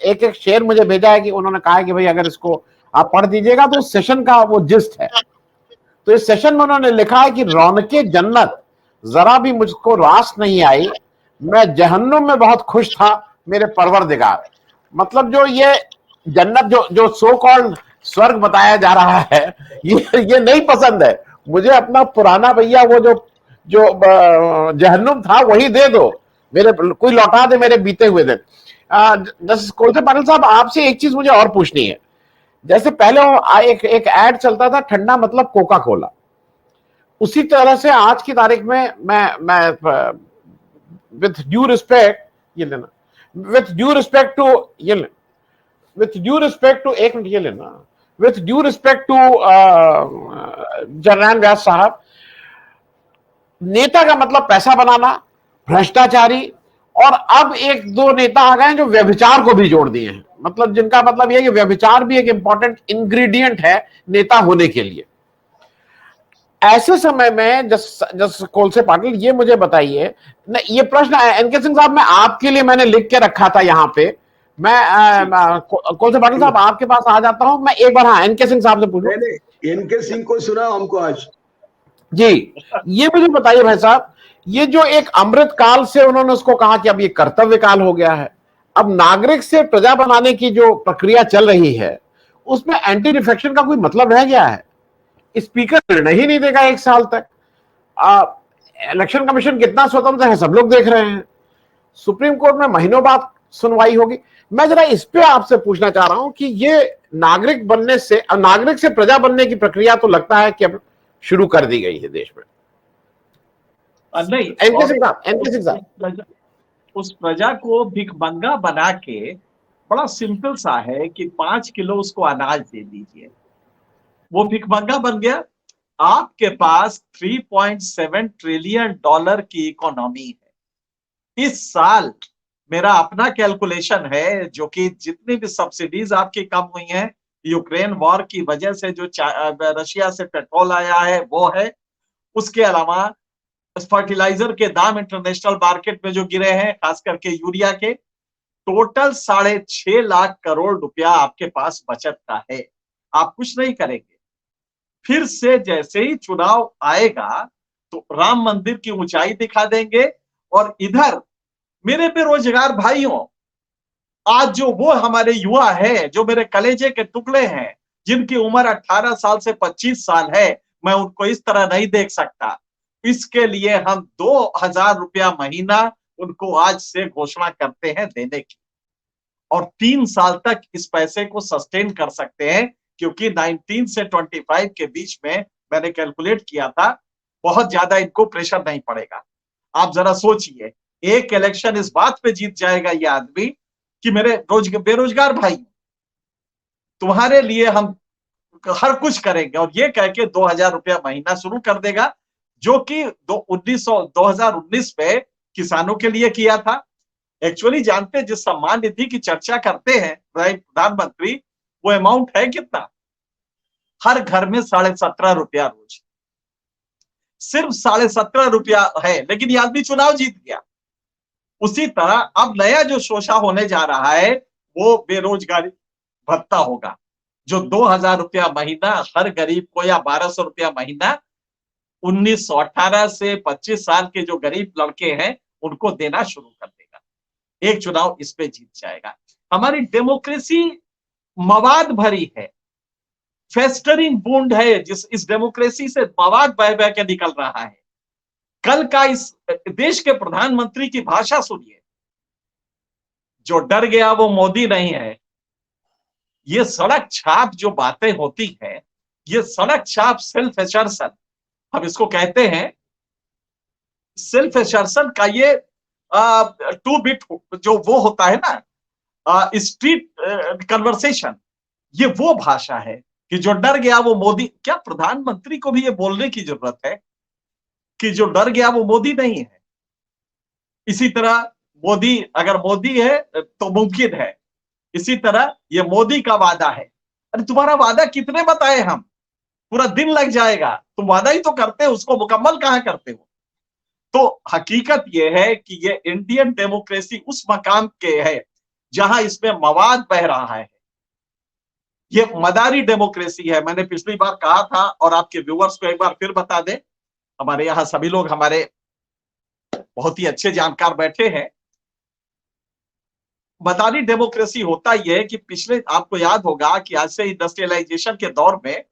एक शेर मुझे भेजा है कि उन्होंने कहा है कि भाई अगर इसको आप पढ़ दीजिएगा तो उस सेशन का वो जिस्ट है। तो इस सेशन में उन्होंने लिखा है कि रौनके जन्नत जरा भी मुझको रास नहीं आई, मैं जहन्नुम में बहुत खुश था मेरे परवरदिगार। मतलब जो ये जन्नत जो सो कॉल्ड स्वर्ग बताया जा रहा है, ये नहीं पसंद है मुझे। अपना पुराना भैया वो जो जहन्नुम था वही दे दो, मेरे कोई लौटा दे मेरे बीते हुए दिन। जैसे कोलसे पाटिल साहब, आपसे एक चीज मुझे और पूछनी है। जैसे पहले एक एड चलता था ठंडा मतलब कोका कोला, उसी तरह से आज की तारीख में मैं विथ ड्यू रिस्पेक्ट ये लेना, विथ ड्यू रिस्पेक्ट टू ये लेना, विथ ड्यू रिस्पेक्ट टू एक मिनट ये लेना, विथ ड्यू रिस्पेक्ट टू जरनैन व्यास साहब, नेता का मतलब पैसा बनाना, भ्रष्टाचारी, और अब एक दो नेता आ गए जो व्यभिचार को भी जोड़ दिए हैं। मतलब जिनका मतलब यह कि व्यभिचार भी एक इंपॉर्टेंट इंग्रेडिएंट है नेता होने के लिए। ऐसे समय में जस कोलसे पाटिल, ये मुझे बताइए, ये प्रश्न एनके सिंह साहब मैं आपके लिए मैंने लिख के रखा था यहाँ पे। मैं कोलसे पाटिल साहब आपके पास आ जाता हूं। मैं एक बार हाँ एनके सिंह साहब से पूछूं। एनके सिंह को सुना हमको आज जी। ये मुझे बताइए भाई साहब, ये जो एक अमृत काल से उन्होंने उसको कहा कि अब ये कर्तव्य काल हो गया है, अब नागरिक से प्रजा बनाने की जो प्रक्रिया चल रही है उसमें एंटी डिफेक्शन का कोई मतलब रह गया है? स्पीकर निर्णय ही नहीं देगा 1 साल तक। इलेक्शन कमीशन कितना स्वतंत्र है सब लोग देख रहे हैं। सुप्रीम कोर्ट में महीनों बाद सुनवाई होगी। मैं जरा इस पे आपसे पूछना चाह रहा हूं कि ये नागरिक बनने से, नागरिक से प्रजा बनने की प्रक्रिया तो लगता है कि अब शुरू कर दी गई है देश में। नहीं, एनके सिंह साहब, उस प्रजा को भिखमंगा बना के बड़ा सिंपल सा है कि 5 किलो उसको अनाज दे दीजिए, वो भिखमंगा बन गया। आपके पास 3.7 ट्रिलियन डॉलर की इकोनॉमी है। इस साल मेरा अपना कैलकुलेशन है, जो कि जितनी भी सब्सिडीज आपकी कम हुई हैं यूक्रेन वॉर की वजह से, जो रशिया से पेट्रोल आया है वो है, उसके अलावा फर्टिलाइजर के दाम इंटरनेशनल मार्केट में जो गिरे हैं, खास करके यूरिया के, टोटल 6.5 लाख करोड़ रुपया आपके पास बचत का है। आप कुछ नहीं करेंगे। फिर से जैसे ही चुनाव आएगा तो राम मंदिर की ऊंचाई दिखा देंगे। और इधर मेरे बेरोजगार भाइयों, आज जो वो हमारे युवा है, जो मेरे कलेजे के टुकड़े हैं, जिनकी उम्र 18 साल से 25 साल है, मैं उनको इस तरह नहीं देख सकता। इसके लिए हम 2,000 रुपया महीना उनको आज से घोषणा करते हैं देने की, और 3 साल तक इस पैसे को सस्टेन कर सकते हैं, क्योंकि 19 से 25 के बीच में मैंने कैलकुलेट किया था, बहुत ज्यादा इनको प्रेशर नहीं पड़ेगा। आप जरा सोचिए, एक इलेक्शन इस बात पे जीत जाएगा ये आदमी कि मेरे बेरोजगार भाई, तुम्हारे लिए हम हर कुछ करेंगे, और ये कह के 2,000 रुपया महीना शुरू कर देगा, जो कि 2019 में किसानों के लिए किया था। एक्चुअली जानते हैं, जिस सम्मान निधि की चर्चा करते हैं प्रधानमंत्री, वो अमाउंट है कितना? हर घर में 17.5 रुपया रोज, सिर्फ 17.5 रुपया है, लेकिन ये आदमी चुनाव जीत गया। उसी तरह अब नया जो शोषा होने जा रहा है वो बेरोजगारी भत्ता होगा, जो 2,000 रुपया महीना हर गरीब को, या 1,200 रुपया महीना 18 से 25 साल के जो गरीब लड़के हैं उनको देना शुरू कर देगा। एक चुनाव इस पे जीत जाएगा। हमारी डेमोक्रेसी मवाद भरी है, फेस्टरिंग वुंड है, इस डेमोक्रेसी से मवाद बह बह के निकल रहा है। कल का इस देश के प्रधानमंत्री की भाषा सुनिए, जो डर गया वो मोदी नहीं है। ये सड़क छाप जो बातें होती हैं, ये सड़क छाप सेल्फ एसर्शन हम इसको कहते हैं। सेल्फ एसर्शन का ये 2 बिट जो वो होता है ना, स्ट्रीट कन्वर्सेशन, ये वो भाषा है कि जो डर गया वो मोदी। क्या प्रधानमंत्री को भी ये बोलने की जरूरत है कि जो डर गया वो मोदी नहीं है? इसी तरह मोदी, अगर मोदी है तो मुमकिन है। इसी तरह ये मोदी का वादा है। अरे तुम्हारा वादा कितने बताए हम? पूरा दिन लग जाएगा। तुम वादा ही तो करते हो, उसको मुकम्मल कहां करते हो? तो हकीकत यह है कि ये इंडियन डेमोक्रेसी उस मकाम के है जहां इसमें मवाद बह रहा है। ये मदारी डेमोक्रेसी है। मैंने पिछली बार कहा था, और आपके व्यूअर्स को एक बार फिर बता दें, हमारे यहाँ सभी लोग हमारे बहुत ही अच्छे जानकार बैठे हैं। मदारी डेमोक्रेसी होता यह है कि पिछले, आपको याद होगा कि आज से इंडस्ट्रियलाइजेशन के दौर में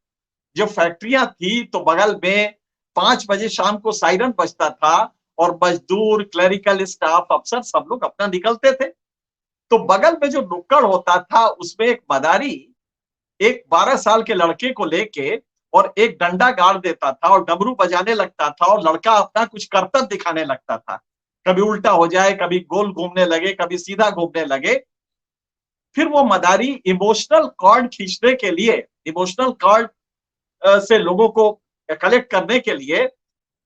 जो फैक्ट्रियां थी, तो बगल में 5 बजे शाम को सायरन बजता था और मजदूर, क्लरिकल स्टाफ, अफसर सब लोग अपना निकलते थे। तो बगल में जो नुक्कड़ होता था उसमें एक मदारी एक 12 साल के लड़के को लेके और एक डंडा गाड़ देता था और डमरू बजाने लगता था, और लड़का अपना कुछ करतब दिखाने लगता था। कभी उल्टा हो जाए, कभी गोल घूमने लगे, कभी सीधा घूमने लगे। फिर वो मदारी इमोशनल कॉर्ड खींचने के लिए, इमोशनल कॉर्ड से लोगों को कलेक्ट करने के लिए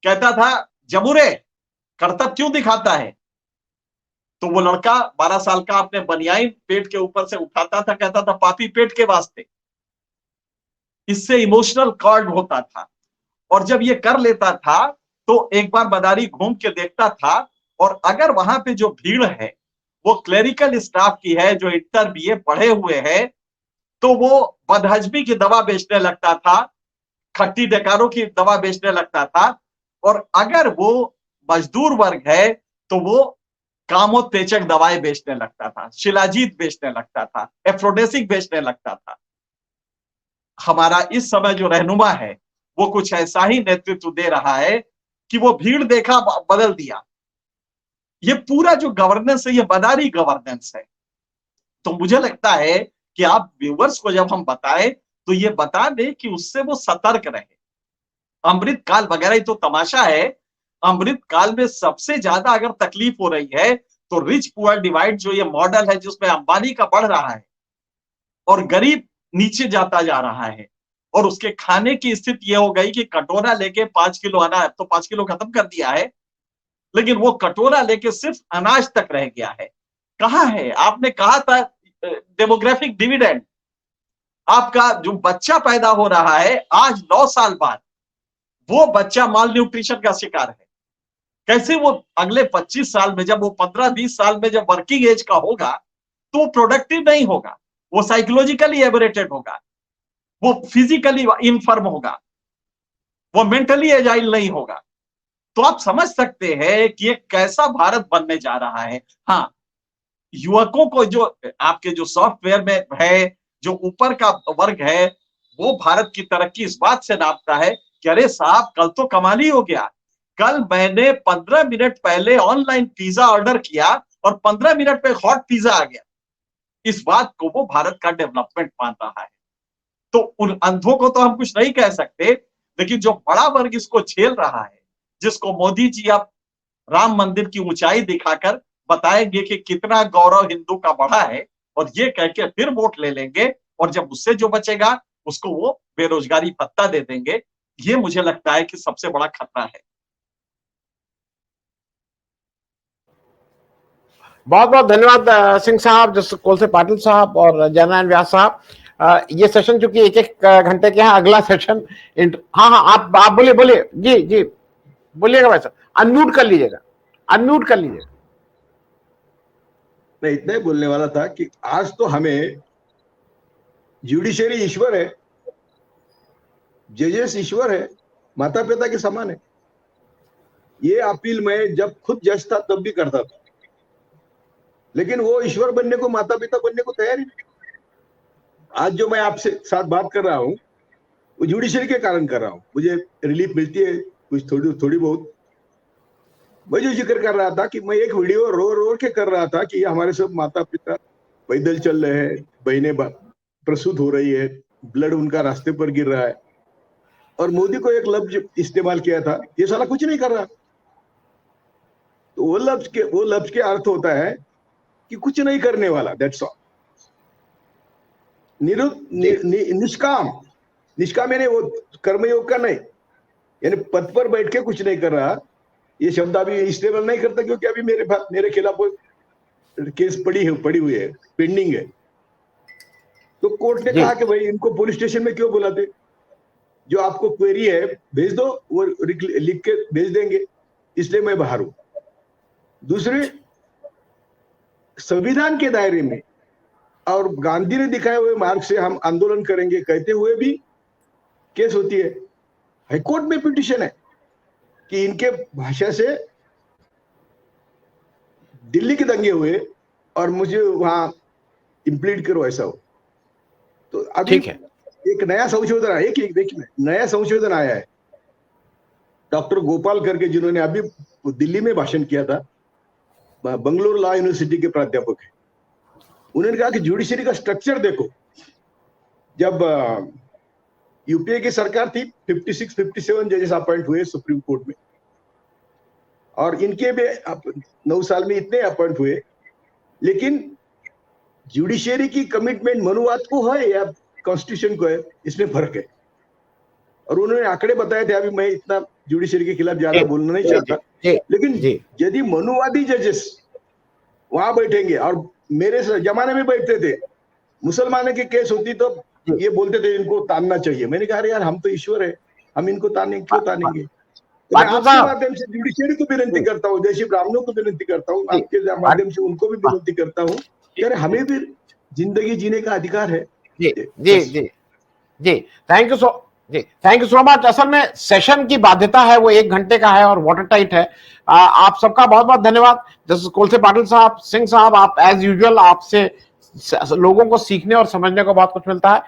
कहता था, जमुरे करतब क्यों दिखाता है? तो वो लड़का 12 साल का अपने बनियाइन पेट के ऊपर से उठाता था, कहता था पापी पेट के वास्ते। इससे इमोशनल कॉर्ड होता था। और जब ये कर लेता था तो एक बार मदारी घूम के देखता था, और अगर वहां पे जो भीड़ है वो क्लेरिकल स्टाफ की है, जो इंटर बीए पढ़े हुए हैं, तो वो बदहजमी की दवा बेचने लगता था, खट्टी डकारों की दवा बेचने लगता था। और अगर वो मजदूर वर्ग है तो वो कामोत्तेजक दवाएं बेचने लगता था, शिलाजीत बेचने लगता था, एफ्रोडेसिक बेचने लगता था। हमारा इस समय जो रहनुमा है वो कुछ ऐसा ही नेतृत्व दे रहा है कि वो भीड़ देखा बदल दिया। ये पूरा जो गवर्नेंस है ये मदारी गवर्नेंस है। तो मुझे लगता है कि आप व्यूवर्स को जब हम बताएं तो ये बता दें कि उससे वो सतर्क रहे। अमृत काल वगैरह ही तो तमाशा है। अमृत काल में सबसे ज्यादा अगर तकलीफ हो रही है तो रिच पुअर डिवाइड जो ये मॉडल है जिसमें अंबानी का बढ़ रहा है और गरीब नीचे जाता जा रहा है, और उसके खाने की स्थिति यह हो गई कि कटोरा लेके 5 किलो अनाज, तो 5 किलो खत्म कर दिया है, लेकिन वो कटोरा लेके सिर्फ अनाज तक रह गया है। कहां है, आपने कहा था डेमोग्राफिक डिविडेंड, आपका जो बच्चा पैदा हो रहा है आज 9 साल बाद, वो बच्चा माल न्यूट्रिशन का शिकार है। कैसे वो अगले 25 साल में, जब वो 15-20 साल में जब वर्किंग एज का होगा तो वो प्रोडक्टिव नहीं होगा, वो साइकोलॉजिकली एबरेटेड होगा, वो फिजिकली इनफर्म होगा, वो मेंटली एजाइल नहीं होगा। तो आप समझ सकते हैं कि ये कैसा भारत बनने जा रहा है। हाँ, युवकों को जो आपके जो सॉफ्टवेयर में है, जो ऊपर का वर्ग है, वो भारत की तरक्की इस बात से नापता है कि अरे साहब कल तो कमाल ही हो गया, कल मैंने 15 मिनट पहले ऑनलाइन पिज्जा ऑर्डर किया और 15 मिनट पे हॉट पिज्जा आ गया। इस बात को वो भारत का डेवलपमेंट मान रहा है। तो उन अंधों को तो हम कुछ नहीं कह सकते, लेकिन जो बड़ा वर्ग इसको झेल रहा है, जिसको मोदी जी अब राम मंदिर की ऊंचाई दिखाकर बताएंगे कि कितना गौरव हिंदू का बढ़ा है, और ये कह के फिर वोट ले लेंगे, और जब उससे जो बचेगा उसको वो बेरोजगारी भत्ता दे देंगे। ये मुझे लगता है कि सबसे बड़ा खतरा है। बहुत बहुत धन्यवाद सिंह साहब, जस्टिस कोलसे पाटिल साहब और जयनारायण व्यास साहब। ये सेशन चूंकि एक एक घंटे के हैं, अगला सेशन हाँ हाँ आप बोलिए बोलिए, जी जी बोलिएगा भाई साहब, अनम्यूट कर लीजिएगा, अनम्यूट कर लीजिएगा। मैं इतना ही बोलने वाला था कि आज तो हमें जुडिशरी ईश्वर है, जजेस ईश्वर है, माता पिता के समान है। ये अपील मैं जब खुद जज था तब भी करता था, लेकिन वो ईश्वर बनने को, माता पिता बनने को तैयार ही नहीं। आज जो मैं आपसे साथ बात कर रहा हूं वो जुडिशरी के कारण कर रहा हूं, मुझे रिलीफ मिलती है कुछ थोड़ी बहुत। मैं जो जिक्र कर रहा था कि मैं एक वीडियो रो के कर रहा था कि हमारे सब माता पिता पैदल चल रहे हैं, बहनें प्रसूत हो रही है, ब्लड उनका रास्ते पर गिर रहा है, और मोदी को एक लफ्ज इस्तेमाल किया था, ये साला कुछ नहीं कर रहा। तो वो लफ्ज के अर्थ होता है कि कुछ नहीं करने वाला, दैट्स ऑल। निष्काम यानी वो कर्मयोग का नहीं, यानी पद पर बैठ के कुछ नहीं कर रहा। ये शब्द अभी इस्तेमाल नहीं करता क्योंकि अभी मेरे खिलाफ केस पड़ी हुई है, पेंडिंग है। तो कोर्ट ने कहा कि भाई इनको पुलिस स्टेशन में क्यों बुलाते, जो आपको क्वेरी है भेज दो, वो लिख के भेज देंगे, इसलिए मैं बाहर हूं। दूसरे, संविधान के दायरे में और गांधी ने दिखाए हुए मार्ग से हम आंदोलन करेंगे कहते हुए भी केस होती है। हाईकोर्ट में पिटीशन है कि इनके भाषा से दिल्ली के दंगे हुए और मुझे वहां इम्प्लीड करो, ऐसा हो। तो अभी एक नया संशोधन आया, देखिए नया संशोधन आया है, डॉक्टर गोपाल करके, जिन्होंने अभी दिल्ली में भाषण किया था, बंगलोर लॉ यूनिवर्सिटी के प्राध्यापक है। उन्होंने कहा कि जुडिशरी का स्ट्रक्चर देखो, जब यूपीए की सरकार थी 56-57 जजेस अपॉइंट हुए सुप्रीम कोर्ट में, और इनके भी 9 साल में इतने अपॉइंट हुए, लेकिन जुडिशरी की कमिटमेंट मनुवाद को है या कॉन्स्टिट्यूशन को है, इसमें फर्क है। और उन्होंने आंकड़े बताए थे, अभी मैं इतना जुडिशरी के खिलाफ ज्यादा बोलना नहीं चाहता, लेकिन यदि मनुवादी जजेस वहां बैठेंगे, और मेरे जमाने में बैठते थे, मुसलमानों की केस होती तो ये बोलते थे इनको तानना चाहिए। मैंने कहा यार हम तो ईश्वर है, हम इनको क्यों तानेंगे। तो मैं आपके माध्यम से जुडिशरी को विनती करता हूँ, देशी ब्राह्मणों को विनती करता हूँ, आपके माध्यम से उनको भी विनती करता हूँ, यार हमें भी जिंदगी जीने का अधिकार है। जी जी जी जी, थैंक यू सो मच। असल में सेशन की बाध्यता है, वो 1 घंटे का है और वाटर टाइट है। आप सबका बहुत बहुत धन्यवाद। जस्टिस कोलसे पाटिल साहब, सिंह साहब, आप एज यूजुअल, आपसे लोगों को सीखने और समझने को बहुत कुछ मिलता है।